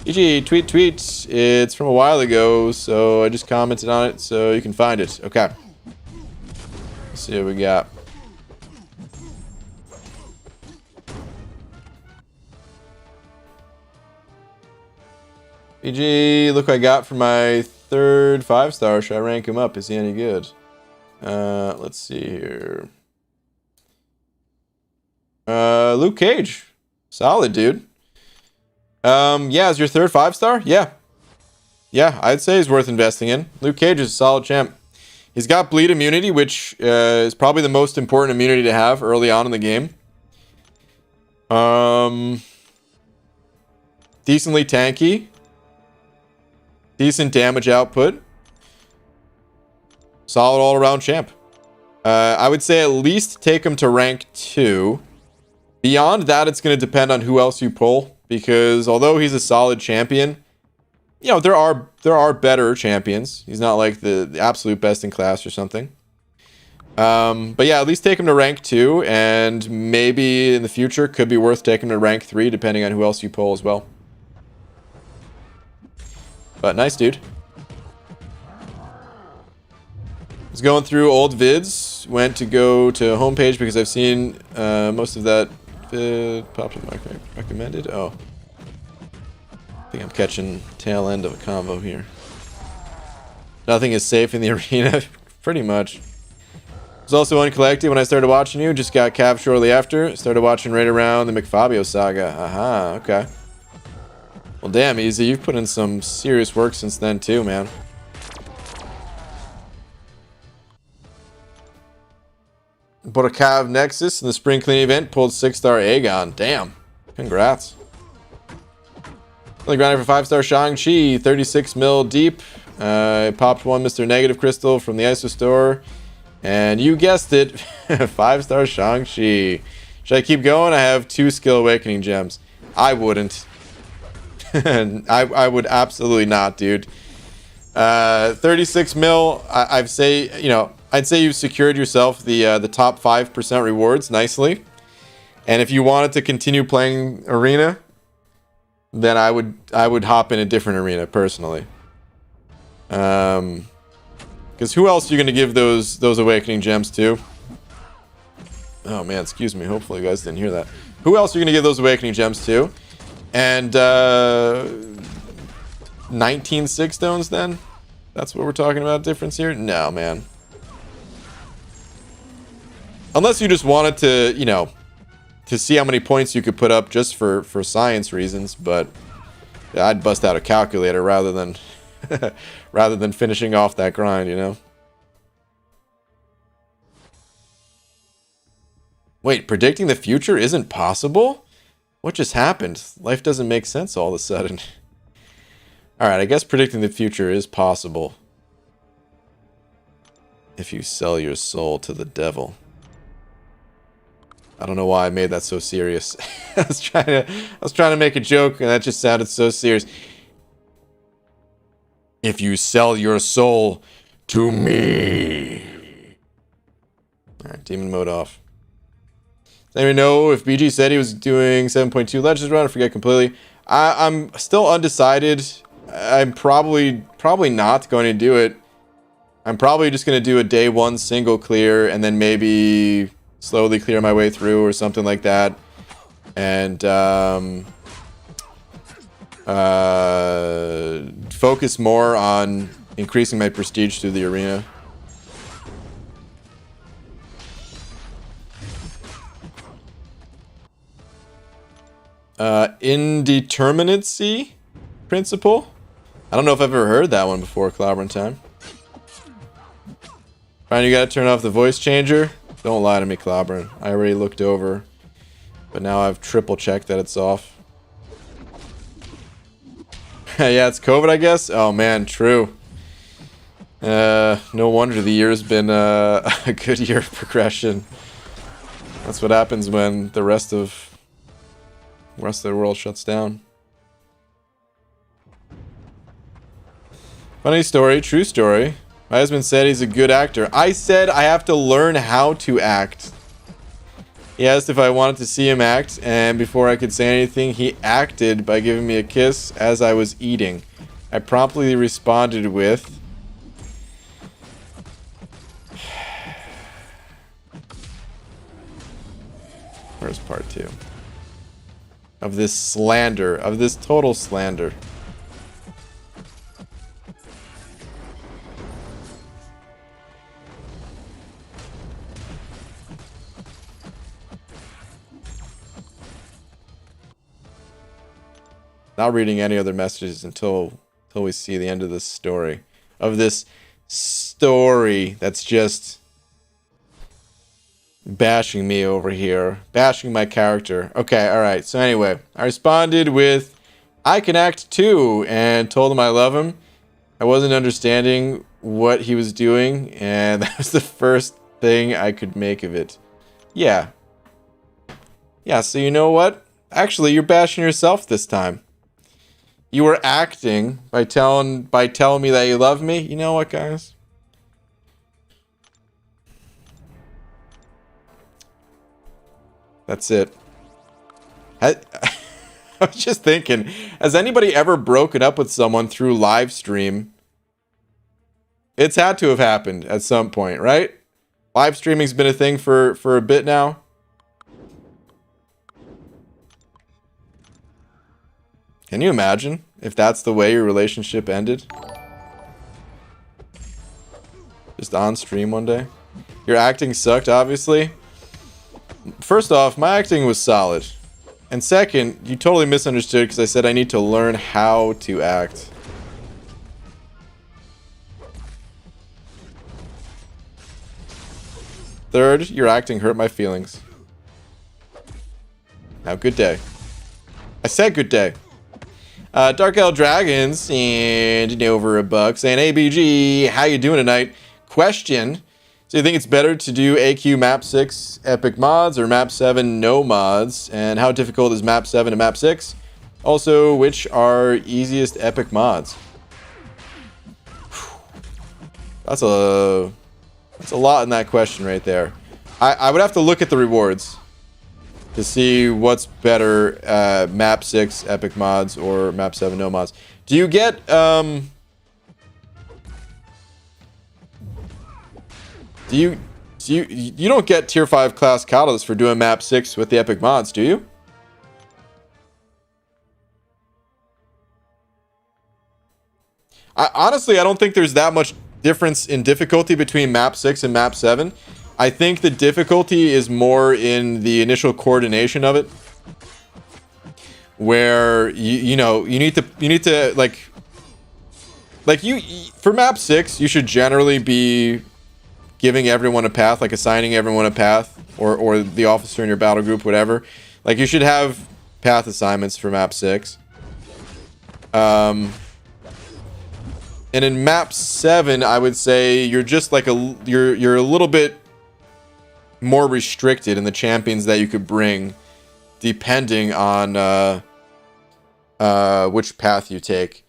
EG, tweet. It's from a while ago, so I just commented on it so you can find it. Okay. Let's see what we got. EG, look what I got for my 3rd 5-star. Should I rank him up? Is he any good? Let's see here. Luke Cage. Solid, dude. Yeah, is your 3rd 5-star? Yeah. Yeah, I'd say he's worth investing in. Luke Cage is a solid champ. He's got bleed immunity, which is probably the most important immunity to have early on in the game. Decently tanky. Decent damage output. Solid all-around champ. I would say at least take him to rank 2. Beyond that, it's going to depend on who else you pull. Because although he's a solid champion, you know, there are better champions. He's not like the absolute best in class or something. But yeah, at least take him to rank 2. And maybe in the future, could be worth taking him to rank 3, depending on who else you pull as well. But nice, dude. I was going through old vids. Went to go to homepage because I've seen most of that vid popped up my recommended. Oh. I think I'm catching tail end of a combo here. Nothing is safe in the arena. Pretty much. Was also uncollected when I started watching you. Just got capped shortly after. Started watching right around the McFabio saga. Aha, okay. Well, damn, Easy, you've put in some serious work since then, too, man. Bought a Cav Nexus in the spring clean event, pulled 6-star Aegon. Damn. Congrats. Only grinding for 5-star Shang-Chi, 36 mil deep. I popped one Mr. Negative Crystal from the ISO store. And you guessed it, 5-star Shang-Chi. Should I keep going? I have 2 Skill Awakening gems. I wouldn't. I would absolutely not, dude. 36 mil. I'd say, you know, I'd say you've secured yourself the top 5% rewards nicely. And if you wanted to continue playing arena, then I would hop in a different arena personally. Because who else are you going to give those awakening gems to? Oh man, excuse me. Hopefully you guys didn't hear that. Who else are you going to give those awakening gems to? And 19 6 stones then? That's what we're talking about difference here? No, man. Unless you just wanted to, you know, to see how many points you could put up just for science reasons, but yeah, I'd bust out a calculator rather than rather than finishing off that grind, you know? Wait, predicting the future isn't possible? What just happened? Life doesn't make sense all of a sudden. Alright, I guess predicting the future is possible. If you sell your soul to the devil. I don't know why I made that so serious. I was trying to make a joke and that just sounded so serious. If you sell your soul to me. Alright, demon mode off. Does anyone know if BG said he was doing 7.2 Legends run? I forget completely. I'm still undecided. I'm probably not going to do it. I'm probably just going to do a day 1 single clear and then maybe slowly clear my way through or something like that. And focus more on increasing my prestige through the arena. Indeterminacy principle? I don't know if I've ever heard that one before, Clobbering Time. Ryan, you gotta turn off the voice changer. Don't lie to me, Clobbering. I already looked over, but now I've triple checked that it's off. Yeah, it's COVID, I guess? Oh man, true. No wonder the year's been a good year of progression. That's what happens when the rest of the world shuts down. Funny story, true story. My husband said he's a good actor. I said I have to learn how to act. He asked if I wanted to see him act, and before I could say anything, he acted by giving me a kiss as I was eating. I promptly responded with... Where's part 2? Of this slander, of this total slander. Not reading any other messages until we see the end of this story. Of this story that's just bashing me over here. Bashing my character. Okay, alright. So anyway, I responded with, I can act too, and told him I love him. I wasn't understanding what he was doing, and that was the first thing I could make of it. Yeah. Yeah, so you know what? Actually, you're bashing yourself this time. You were acting by telling me that you love me. You know what, guys? That's it. I was just thinking, has anybody ever broken up with someone through live stream? It's had to have happened at some point, right? Live streaming's been a thing for a bit now. Can you imagine if that's the way your relationship ended? Just on stream one day? Your acting sucked, obviously. First off, my acting was solid. And second, you totally misunderstood because I said I need to learn how to act. Third, your acting hurt my feelings. Now, good day. I said good day. Dark Elf Dragons and over $1 saying, "Hey BG, how you doing tonight?" Question: so you think it's better to do AQ Map 6 epic mods or Map 7 no mods? And how difficult is Map 7 and Map 6? Also, which are easiest epic mods? That's a lot in that question right there. I would have to look at the rewards to see what's better, Map 6 epic mods or Map 7 no mods. Do you get you don't get tier 5 class catalysts for doing Map 6 with the epic mods, do you? Honestly, I don't think there's that much difference in difficulty between Map 6 and Map 7. I think the difficulty is more in the initial coordination of it, where you need to like for Map 6 you should generally be giving everyone a path, like assigning everyone a path, or the officer in your battle group, whatever. Like you should have path assignments for Map 6. And in Map 7, I would say you're just like you're a little bit more restricted in the champions that you could bring, depending on which path you take.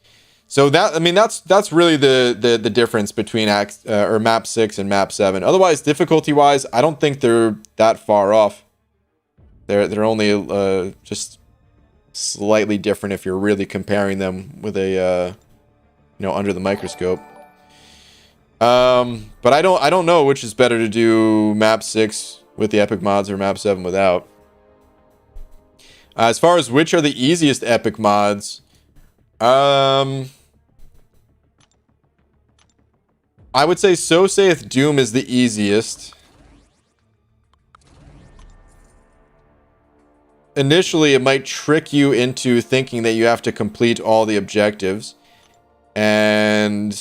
So that's really the difference between Map 6 and Map 7. Otherwise, difficulty-wise, I don't think they're that far off. They're only just slightly different if you're really comparing them with a under the microscope. But I don't know which is better to do, Map 6 with the epic mods or Map 7 without. As far as which are the easiest epic mods, I would say So Saith Doom is the easiest. Initially, it might trick you into thinking that you have to complete all the objectives. And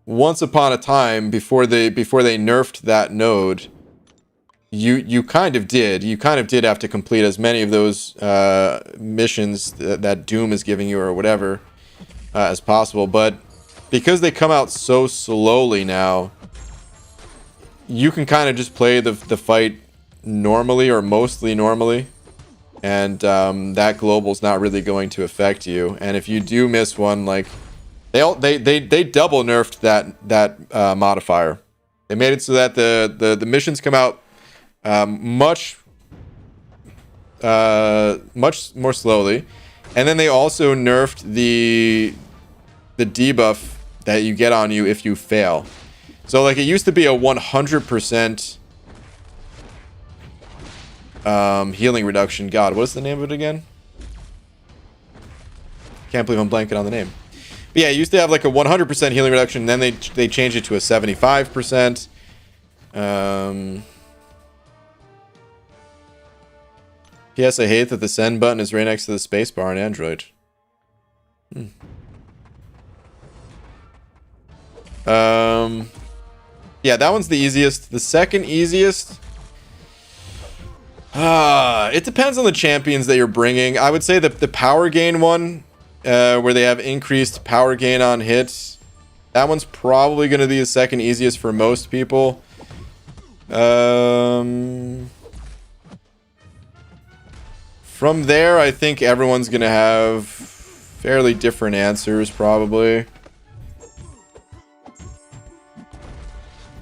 once upon a time, before they nerfed that node, you kind of did. You kind of did have to complete as many of those missions that Doom is giving you or whatever as possible. But because they come out so slowly now, you can kind of just play the fight normally or mostly normally, and that global's not really going to affect you. And if you do miss one, like they double nerfed that modifier. They made it so that the missions come out much more slowly, and then they also nerfed the debuff that you get on you if you fail. So like it used to be a 100% healing reduction. God, what's the name of it again? Can't believe I'm blanking on the name. But yeah, it used to have like a 100% healing reduction, then they changed it to a 75%. P.S. I hate that the send button is right next to the spacebar on Android. Yeah, that one's the easiest. The second easiest, it depends on the champions that you're bringing. I would say the power gain one, where they have increased power gain on hits, that one's probably going to be the second easiest for most people. From there, I think everyone's going to have fairly different answers, probably.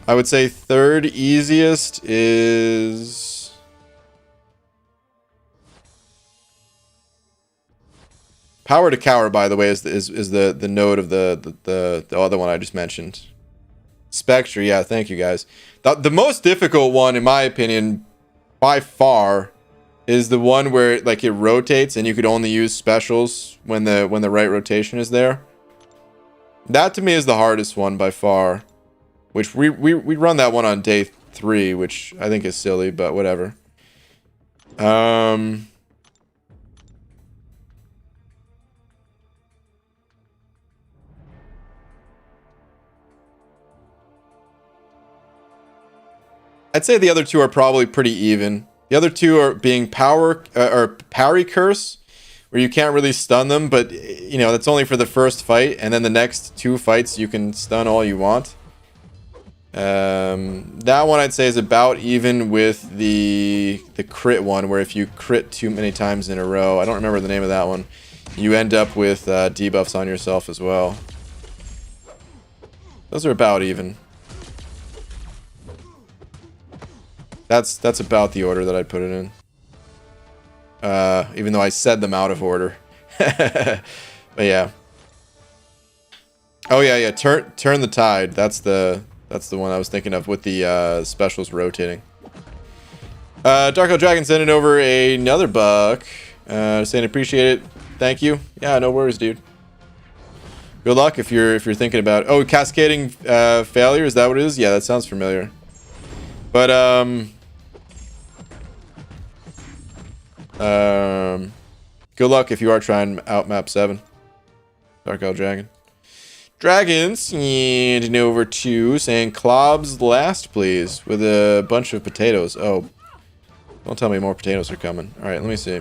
I would say third easiest is... Power to Cower, by the way, is the node of the other one I just mentioned. Spectre, yeah, thank you guys. The most difficult one, in my opinion, by far, is the one where like it rotates and you could only use specials when the right rotation is there. That to me is the hardest one by far. Which we run that one on day 3, which I think is silly, but whatever. I'd say the other two are probably pretty even. The other two are being power or parry curse, where you can't really stun them, but you know that's only for the first fight, and then the next 2 fights you can stun all you want. That one I'd say is about even with the crit one, where if you crit too many times in a row, I don't remember the name of that one, you end up with debuffs on yourself as well. Those are about even. That's about the order that I'd put it in. Even though I said them out of order. But yeah. Oh yeah, turn the tide. That's the one I was thinking of with the specials rotating. Darko Dragon sending over another buck. Saying appreciate it. Thank you. Yeah, no worries, dude. Good luck if you're thinking about it. Oh, cascading failure, is that what it is? Yeah, that sounds familiar. But good luck if you are trying out map 7. Dark Elf Dragon. Dragons, and over 2, saying Clobs last, please, with a bunch of potatoes. Oh, don't tell me more potatoes are coming. All right, let me see.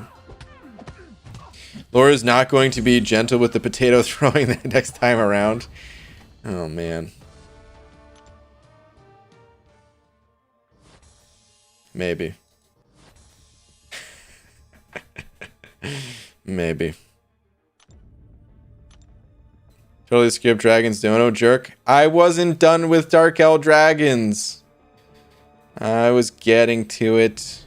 Laura's not going to be gentle with the potato throwing the next time around. Oh, man. Maybe. Maybe. Totally skipped Dragon's Dono, jerk. I wasn't done with Dark Elf Dragons. I was getting to it.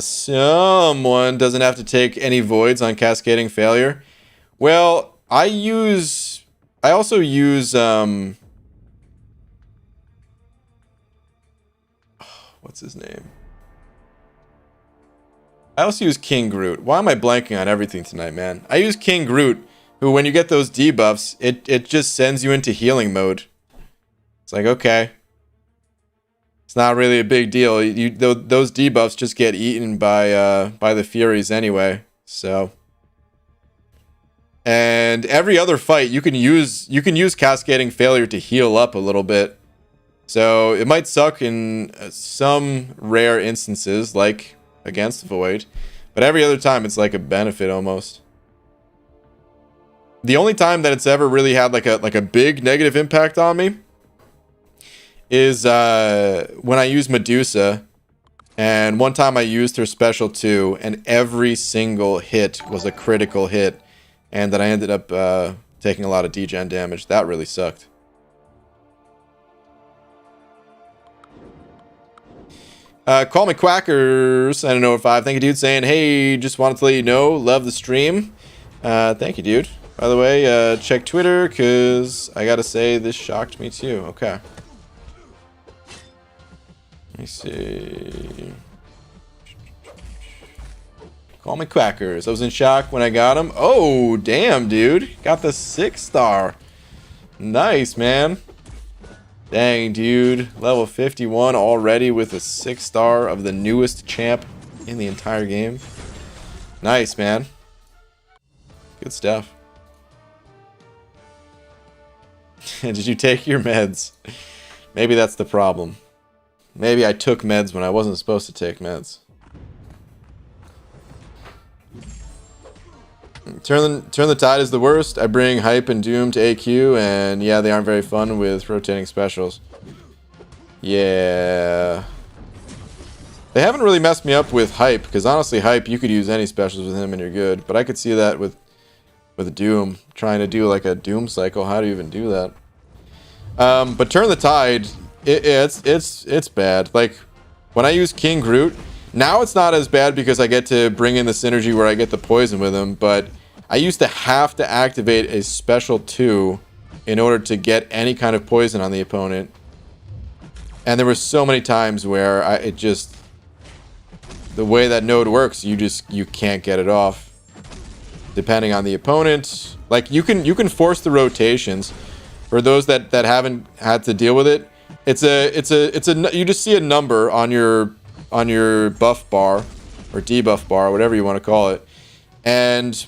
Someone doesn't have to take any voids on cascading failure. Well, I also use what's his name? I also use King Groot. Why am I blanking on everything tonight, man? I use King Groot, who when you get those debuffs, it just sends you into healing mode. It's like, okay. It's not really a big deal. Those debuffs just get eaten by the Furies anyway. So, and every other fight you can use cascading failure to heal up a little bit. So it might suck in some rare instances, like against Void, but every other time it's like a benefit almost. The only time that it's ever really had like a big negative impact on me is when I use Medusa, and one time I used her special too, and every single hit was a critical hit, and then I ended up taking a lot of degen damage. That really sucked. Call me Quackers. I don't know if Thank you, dude, saying, hey, just wanted to let you know, love the stream. Thank you, dude. By the way, check Twitter, because I gotta say, this shocked me too. Okay. Let me see. Call me Quackers. I was in shock when I got him. Oh, damn, dude. Got the 6-star. Nice, man. Dang, dude. Level 51 already with a 6-star of the newest champ in the entire game. Nice, man. Good stuff. Did you take your meds? Maybe that's the problem. Maybe I took meds when I wasn't supposed to take meds. Turn the Tide is the worst. I bring Hype and Doom to AQ, and yeah, they aren't very fun with rotating specials. Yeah. They haven't really messed me up with Hype, because honestly, Hype, you could use any specials with him and you're good. But I could see that with Doom, trying to do like a Doom cycle. How do you even do that? But Turn the Tide, it's bad. Like, when I use King Groot, now it's not as bad because I get to bring in the synergy where I get the poison with him, but I used to have to activate a special 2 in order to get any kind of poison on the opponent. And there were so many times where the way that node works, you can't get it off. Depending on the opponent. Like, you can force the rotations. For those that haven't had to deal with it, you just see a number on your buff bar or debuff bar, whatever you want to call it, and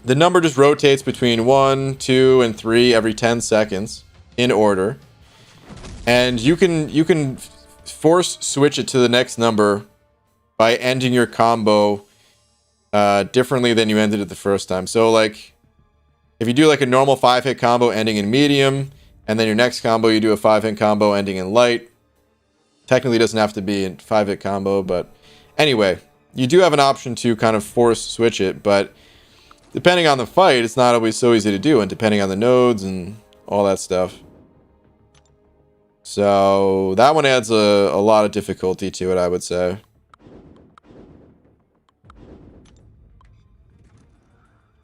the number just rotates between 1, 2, and 3 every 10 seconds in order, and you can force switch it to the next number by ending your combo differently than you ended it the first time. So like, if you do like a normal 5-hit combo ending in medium, and then your next combo you do a 5-hit combo ending in light. Technically, it doesn't have to be a 5-hit combo, but anyway, you do have an option to kind of force switch it, but depending on the fight, it's not always so easy to do, and depending on the nodes and all that stuff. So that one adds a lot of difficulty to it, I would say.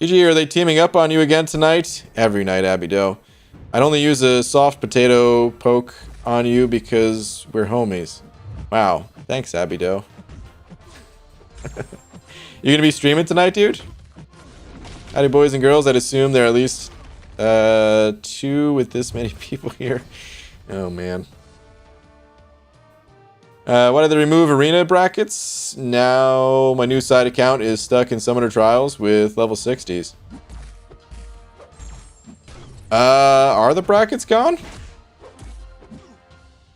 GG, are they teaming up on you again tonight? Every night, Abido. I'd only use a soft potato poke on you because we're homies. Wow. Thanks, Abido. You gonna be streaming tonight, dude? Howdy, boys and girls. I'd assume there are at least 2 with this many people here. Oh, man. Why did they remove arena brackets? Now my new side account is stuck in Summoner Trials with level 60s. Are the brackets gone?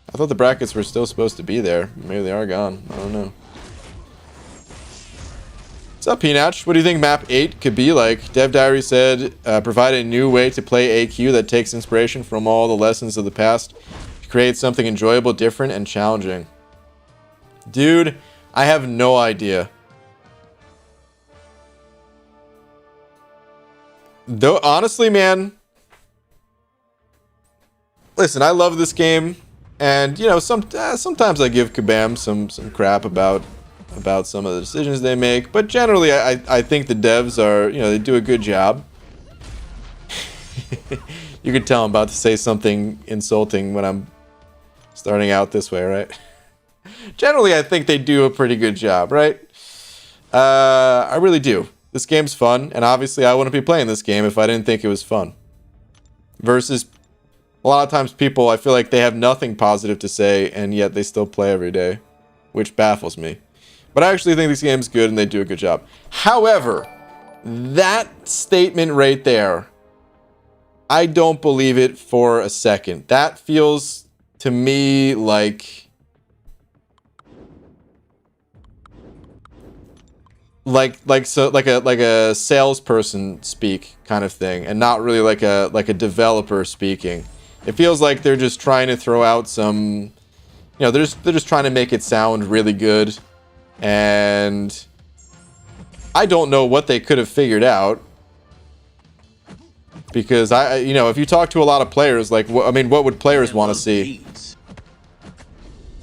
I thought the brackets were still supposed to be there. Maybe they are gone. I don't know. What's up, Peanut? What do you think map 8 could be like? Dev Diary said, provide a new way to play AQ that takes inspiration from all the lessons of the past to create something enjoyable, different, and challenging. Dude, I have no idea. Though, honestly, man, listen, I love this game, and you know, sometimes I give Kabam some crap about some of the decisions they make, but generally, I think the devs are, you know, they do a good job. You can tell I'm about to say something insulting when I'm starting out this way, right? Generally, I think they do a pretty good job, right? I really do. This game's fun, and obviously I wouldn't be playing this game if I didn't think it was fun. Versus, a lot of times people, I feel like they have nothing positive to say, and yet they still play every day, which baffles me. But I actually think this game's good, and they do a good job. However, that statement right there, I don't believe it for a second. That feels to me like a salesperson speak kind of thing, and not really like a developer speaking. It feels like they're just trying to throw out some, they're just trying to make it sound really good, and I don't know what they could have figured out, because if you talk to a lot of players, like, what would players want to see?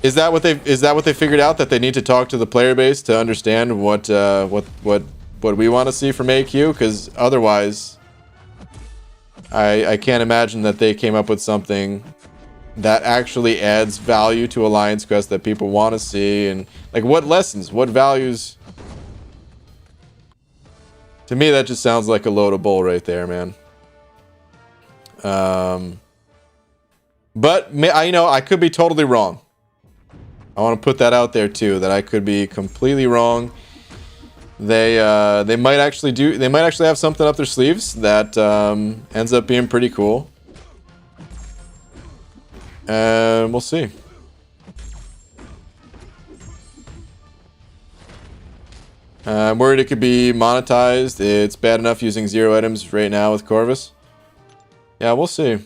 Is that what they figured out, that they need to talk to the player base to understand what we want to see from AQ? Because otherwise, I can't imagine that they came up with something that actually adds value to Alliance Quest that people want to see. And like, what lessons, what values? To me, that just sounds like a load of bull right there, man. But I could be totally wrong. I want to put that out there too, that I could be completely wrong. They might actually have something up their sleeves that ends up being pretty cool. And we'll see. I'm worried it could be monetized. It's bad enough using 0 items right now with Corvus. Yeah, we'll see.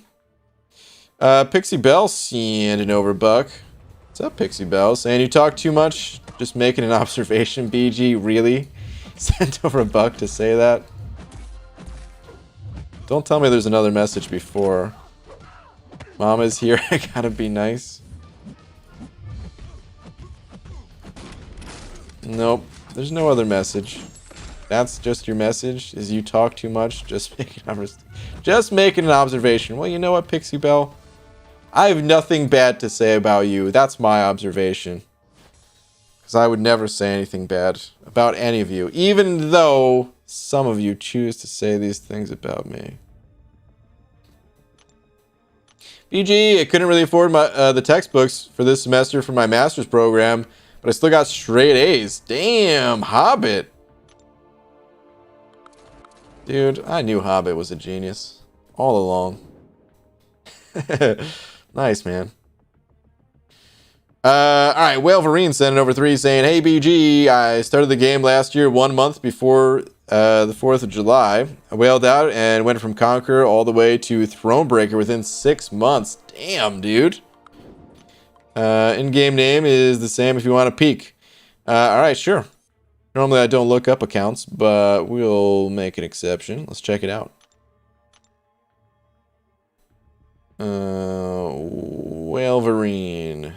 Pixie Bell sending over Buck. What's up, Pixie Bell? Saying you talk too much. Just making an observation, BG. Really? Sent over a Buck to say that? Don't tell me there's another message before. Mama's here. I gotta be nice. Nope. There's no other message. That's just your message? Is you talk too much? Just making an observation. Well, you know what, Pixie Bell? I have nothing bad to say about you. That's my observation. Because I would never say anything bad about any of you, even though some of you choose to say these things about me. BG, I couldn't really afford the textbooks for this semester for my master's program, but I still got straight A's. Damn, Hobbit. Dude, I knew Hobbit was a genius all along. Nice, man. Alright, Whaleverine sending over 3 saying, hey BG, I started the game last year 1 month before the 4th of July. I whaled out and went from Conqueror all the way to Thronebreaker within 6 months. Damn, dude. In-game name is the same if you want to peek. Alright, sure. Normally I don't look up accounts, but we'll make an exception. Let's check it out. Whaleverine.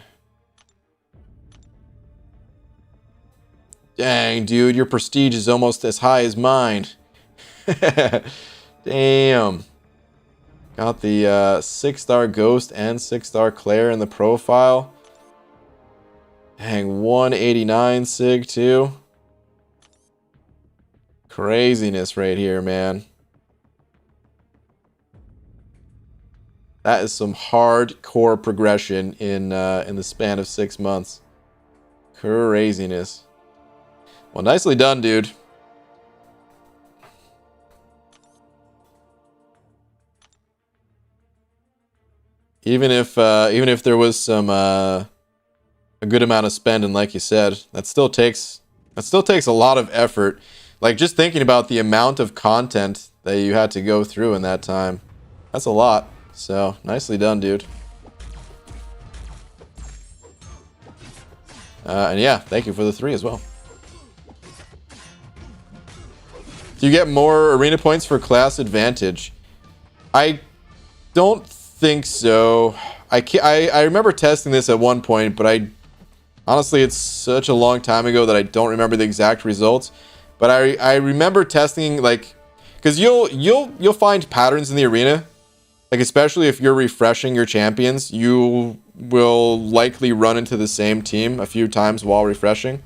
Dang, dude, your prestige is almost as high as mine. Damn. Got the 6-star Ghost and 6-star Claire in the profile. Dang, 189 Sig too. Craziness right here, man. That is some hardcore progression in the span of 6 months. Craziness. Well, nicely done, dude. Even if there was some a good amount of spending, like you said, that still takes a lot of effort. Like, just thinking about the amount of content that you had to go through in that time. That's a lot. So, nicely done, dude. And yeah, thank you for the 3 as well. Do you get more arena points for class advantage? I don't think so. I remember testing this at one point, but honestly, it's such a long time ago that I don't remember the exact results. But I remember testing, like, because you'll find patterns in the arena, like, especially if you're refreshing your champions, you will likely run into the same team a few times while refreshing.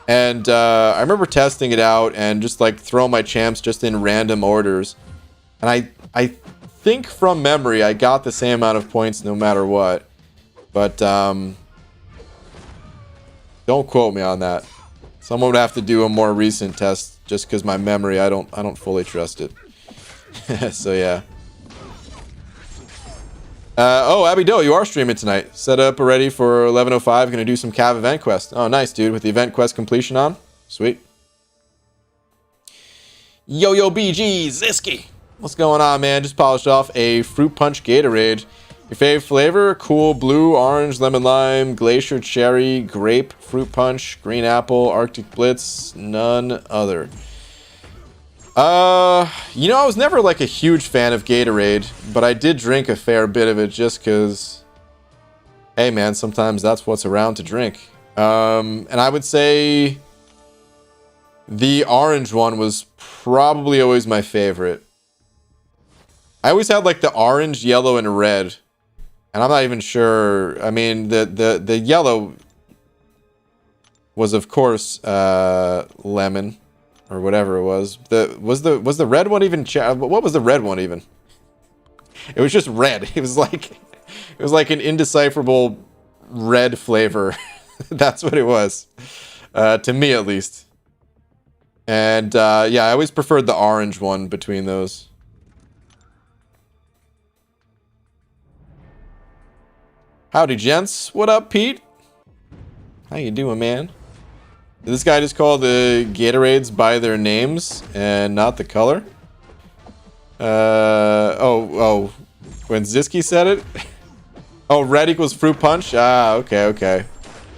And I remember testing it out and just like throwing my champs just in random orders. And I think from memory I got the same amount of points no matter what. But don't quote me on that. Someone would have to do a more recent test just because my memory, I don't fully trust it. So yeah. Oh, Abby Doe, you are streaming tonight. Set up already for 11:05. Gonna do some Cav event quest. Oh, nice, dude. With the event quest completion on. Sweet. Yo, BG, Ziski. What's going on, man? Just polished off a fruit punch Gatorade. Your fave flavor? Cool blue, orange, lemon lime, glacier cherry, grape, fruit punch, green apple, Arctic Blitz, none other. You know, I was never like a huge fan of Gatorade, but I did drink a fair bit of it just because, hey man, sometimes that's what's around to drink. And I would say the orange one was probably always my favorite. I always had like the orange, yellow, and red. And I'm not even sure. I mean, the yellow was of course lemon or whatever it was. Was the red one even what was the red one even? It was just red. It was like an indecipherable red flavor. That's what it was. To me at least. And yeah, I always preferred the orange one between those. Howdy, gents. What up, Pete? How you doing, man? Did this guy just call the Gatorades by their names and not the color? Oh, when Zisky said it? Oh, red equals fruit punch? Ah, okay.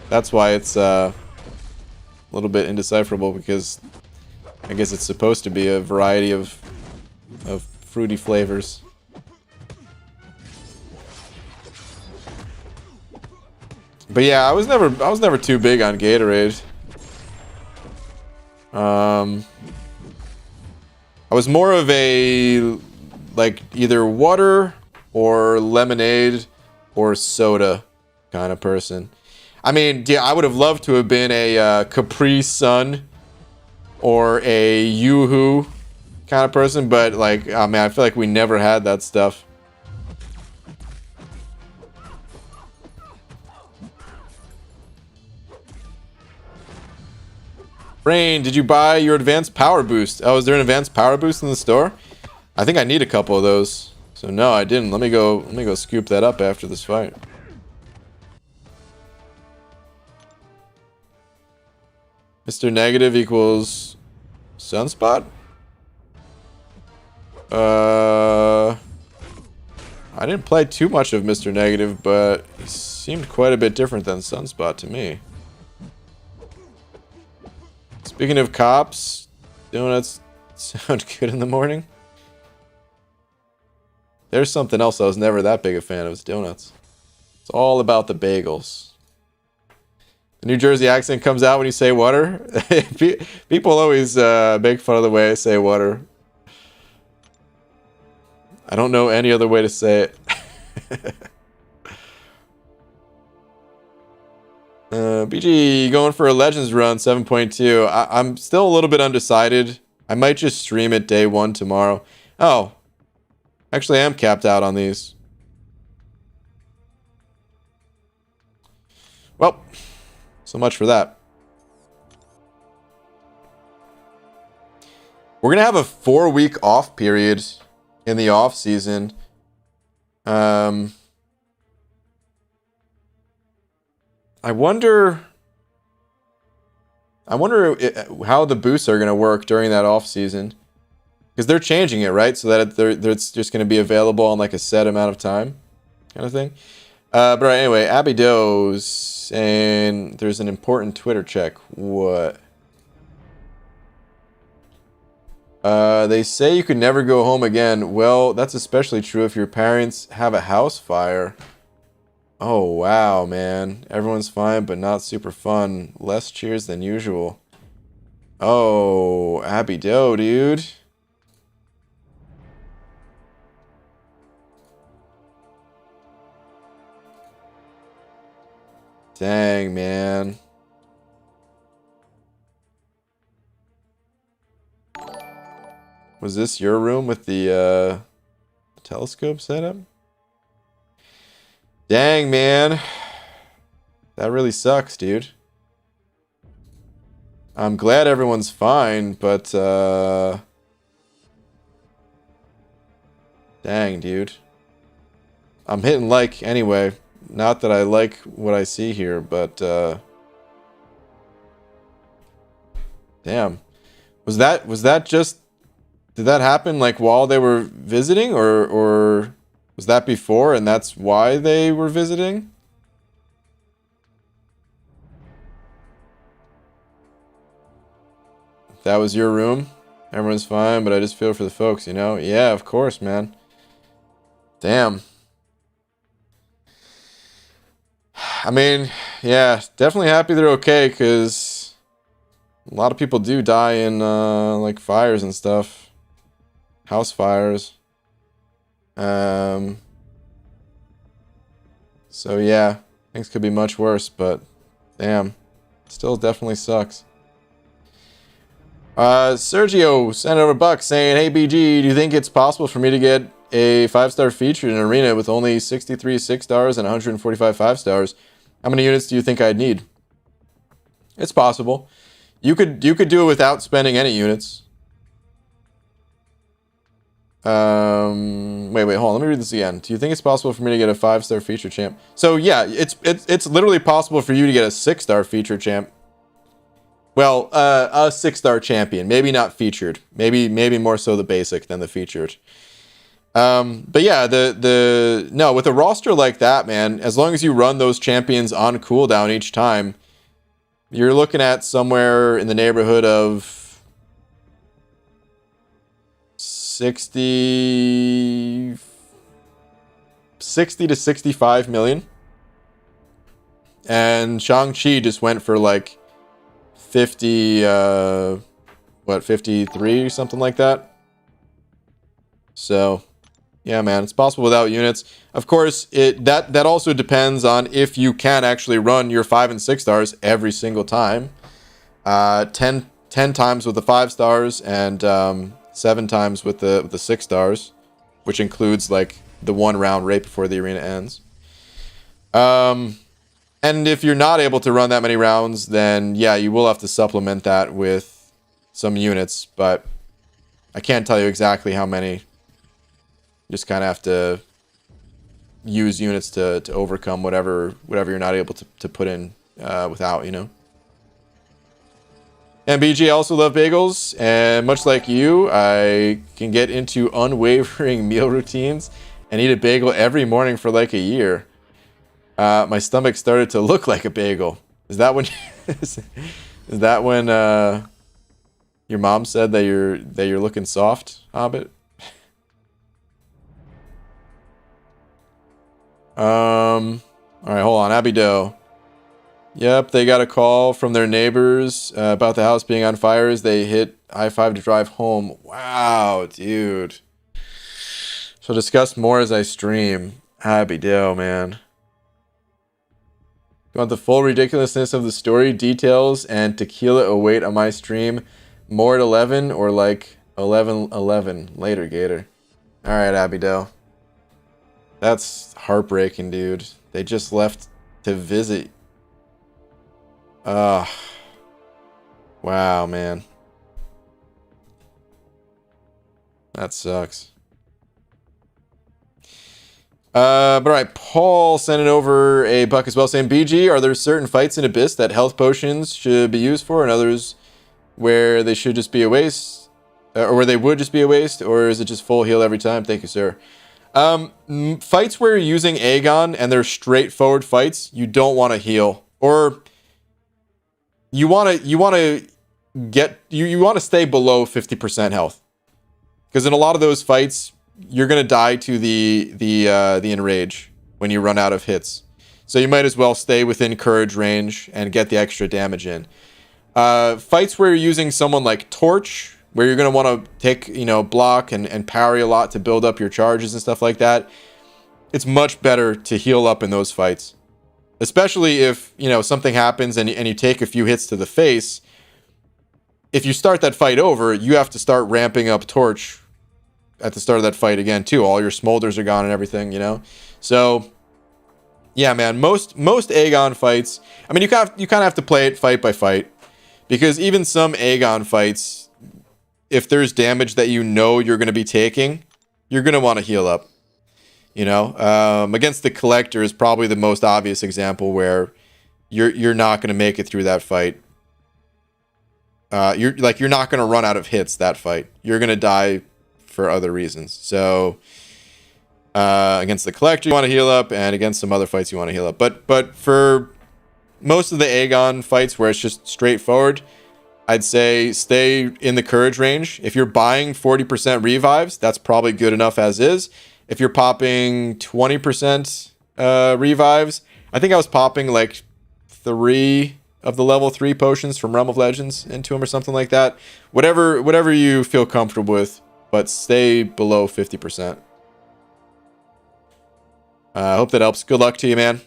That's why it's a little bit indecipherable, because I guess it's supposed to be a variety of fruity flavors. But yeah, I was never too big on Gatorade. I was more of a like either water or lemonade or soda kind of person. I mean, yeah, I would have loved to have been a Capri Sun or a Yoo-Hoo kind of person, but like, oh man, I feel like we never had that stuff. Rain, did you buy your advanced power boost? Oh, is there an advanced power boost in the store? I think I need a couple of those. So no, I didn't. Let me go scoop that up after this fight. Mr. Negative equals Sunspot? I didn't play too much of Mr. Negative, but he seemed quite a bit different than Sunspot to me. Speaking of cops, donuts sound good in the morning. There's something else I was never that big a fan of, is donuts. It's all about the bagels. The New Jersey accent comes out when you say water. People always make fun of the way I say water. I don't know any other way to say it. BG going for a Legends run 7.2. I'm still a little bit undecided. I might just stream it day 1 tomorrow. Oh, actually I am capped out on these. Well, so much for that. We're gonna have a 4-week off period in the off season. I wonder how the boosts are going to work during that off season, because they're changing it, right? So that it's just going to be available on like a set amount of time, kind of thing. But anyway, Abby Doe's saying there's an important Twitter check. What? They say you could never go home again. Well, that's especially true if your parents have a house fire. Oh, wow, man. Everyone's fine, but not super fun. Less cheers than usual. Oh, Abby Doe, dude. Dang, man. Was this your room with the telescope setup? Dang, man. That really sucks, dude. I'm glad everyone's fine, but dang, dude. I'm hitting like anyway. Not that I like what I see here, but damn. Was that just Did that happen like while they were visiting, or was that before and that's why they were visiting? That was your room. Everyone's fine, but I just feel for the folks, you know? Yeah, of course, man. Damn. I mean, yeah, definitely happy they're okay, because a lot of people do die in, like, fires and stuff. House fires. So, yeah, things could be much worse, but damn. Still definitely sucks. Sergio sent over a buck saying, "Hey BG, do you think it's possible for me to get a 5-star feature in an arena with only 63 6-stars and 145 5-stars? How many units do you think I'd need?" It's possible. You could do it without spending any units. Wait, hold on. Let me read this again. Do you think it's possible for me to get a 5-star feature champ? So yeah, it's literally possible for you to get a 6-star feature champ. Well, a 6-star champion, maybe not featured, maybe more so the basic than the featured. But yeah, no, with a roster like that, man, as long as you run those champions on cooldown each time, you're looking at somewhere in the neighborhood of 60 to 65 million. And Shang-Chi just went for like 50, 53, something like that. So, yeah, man, it's possible without units. Of course, that also depends on if you can actually run your 5 and 6 stars every single time. 10 times with the 5 stars and 7 times with the 6 stars, which includes like the 1 round right before the arena ends. And if you're not able to run that many rounds, then yeah, you will have to supplement that with some units, but I can't tell you exactly how many. You just kind of have to use units to overcome whatever you're not able to put in without, you know. And BG, I also love bagels, and much like you, I can get into unwavering meal routines and eat a bagel every morning for like a year. My stomach started to look like a bagel. Is that when is that when your mom said that you're looking soft, Hobbit? All right, hold on, Abby Doe. Yep, they got a call from their neighbors about the house being on fire as they hit I-5 to drive home. Wow, dude. So discuss more as I stream. Abby Doe, man. You want the full ridiculousness of the story, details, and tequila await on my stream. More at 11 or like 11:11 later, Gator. All right, Abby Doe. That's heartbreaking, dude. They just left to visit. Wow, man. That sucks. But alright, Paul sending over a buck as well, saying, BG, are there certain fights in Abyss that health potions should be used for, and others where they should just be a waste? Or where they would just be a waste? Or is it just full heal every time? Thank you, sir. Fights where you're using Aegon and they're straightforward fights, you don't want to heal. Or you want to stay below 50% health. Because in a lot of those fights, you're going to die to the enrage when you run out of hits. So you might as well stay within courage range and get the extra damage in. Fights where you're using someone like Torch, where you're going to want to take, block and parry a lot to build up your charges and stuff like that. It's much better to heal up in those fights. Especially if, something happens and you take a few hits to the face. If you start that fight over, you have to start ramping up Torch at the start of that fight again too. All your smolders are gone and everything, So yeah, man, most Aegon fights, I mean, you kind of have to play it fight by fight, because even some Aegon fights, if there's damage that you're going to be taking, you're going to want to heal up. Against the Collector is probably the most obvious example where you're not going to make it through that fight. you're not going to run out of hits that fight. You're going to die for other reasons. So against the collector, you want to heal up, and against some other fights, you want to heal up. But for most of the Aegon fights where it's just straightforward, I'd say stay in the courage range. If you're buying 40% revives, that's probably good enough as is. If you're popping 20% revives, I think I was popping like 3 of the level 3 potions from Realm of Legends into him or something like that. Whatever you feel comfortable with, but stay below 50%. I hope that helps. Good luck to you, man.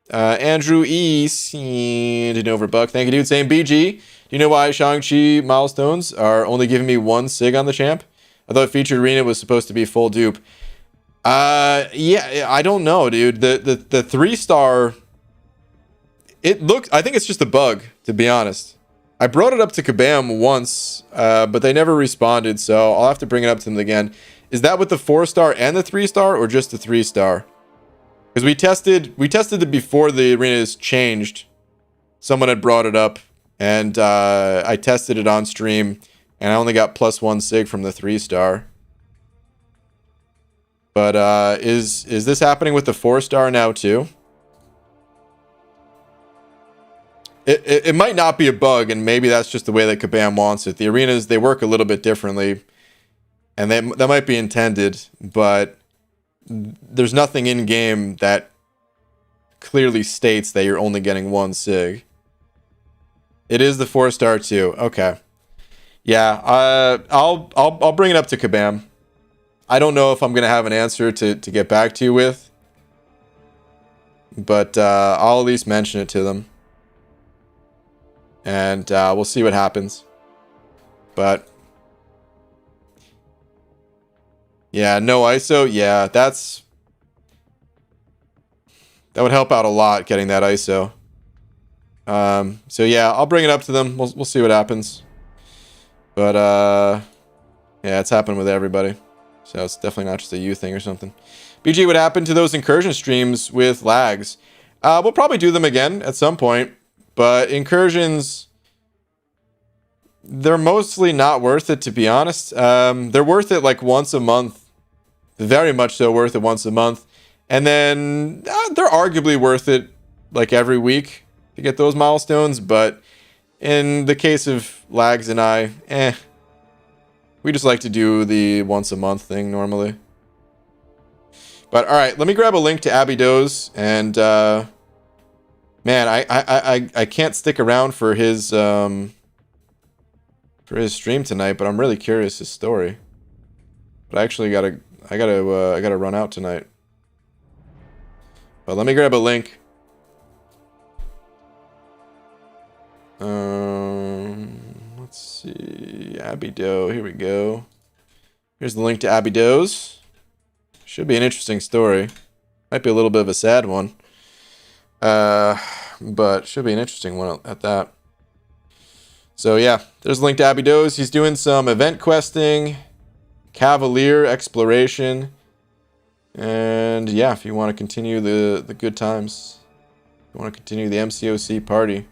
Andrew E. Seen Overbuck. Thank you, dude. Same BG. Do you know why Shang-Chi milestones are only giving me 1 sig on the champ? I thought featured arena was supposed to be full dupe. Yeah, I don't know, dude. The 3-star, I think it's just a bug, to be honest. I brought it up to Kabam once, but they never responded, so I'll have to bring it up to them again. Is that with the 4-star and the 3-star, or just the 3-star? Because we tested it before the arenas changed. Someone had brought it up, and I tested it on stream, and I only got +1 sig from the 3-star. But is this happening with the 4-star now too? It might not be a bug, and maybe that's just the way that Kabam wants it. The arenas, they work a little bit differently, and that might be intended, but there's nothing in game that clearly states that you're only getting 1 sig. It is the 4-star too. Okay. Yeah, I'll bring it up to Kabam. I don't know if I'm gonna have an answer to get back to you with, but I'll at least mention it to them, and we'll see what happens. But yeah, no ISO. Yeah, that would help out a lot, getting that ISO. So yeah, I'll bring it up to them. We'll see what happens. But yeah, it's happened with everybody. So it's definitely not just a you thing or something. BG, what happened to those incursion streams with lags? We'll probably do them again at some point. But incursions, they're mostly not worth it, to be honest. They're worth it like once a month. Very much so worth it once a month. And then they're arguably worth it like every week to get those milestones. But in the case of Lags and I, we just like to do the once a month thing normally. But all right, let me grab a link to Abby Doe's, and man, I can't stick around for his stream tonight, but I'm really curious his story. But I actually I gotta run out tonight. But let me grab a link. Let's see, Abby Doe. Here we go. Here's the link to Abby Doe's. Should be an interesting story. Might be a little bit of a sad one. But should be an interesting one at that. So yeah, there's a link to Abby Doe's. He's doing some event questing, Cavalier exploration, and yeah, if you want to continue the good times, if you want to continue the MCOC party,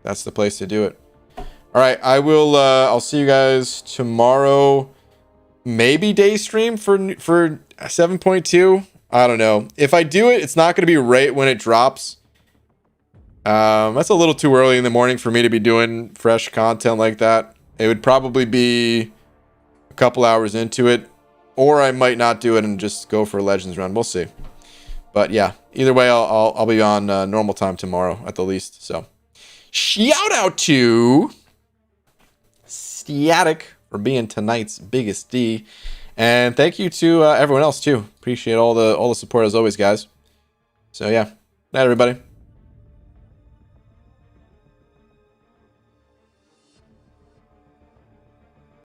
that's the place to do it. All right, I'll see you guys tomorrow. Maybe day stream for 7.2. I don't know. If I do it, it's not going to be right when it drops. That's a little too early in the morning for me to be doing fresh content like that. It would probably be a couple hours into it, or I might not do it and just go for a Legends run. We'll see. But yeah, either way, I'll be on normal time tomorrow at the least. So shout out to Static for being tonight's biggest D, and thank you to everyone else too. Appreciate all the support as always, guys. So yeah, night everybody.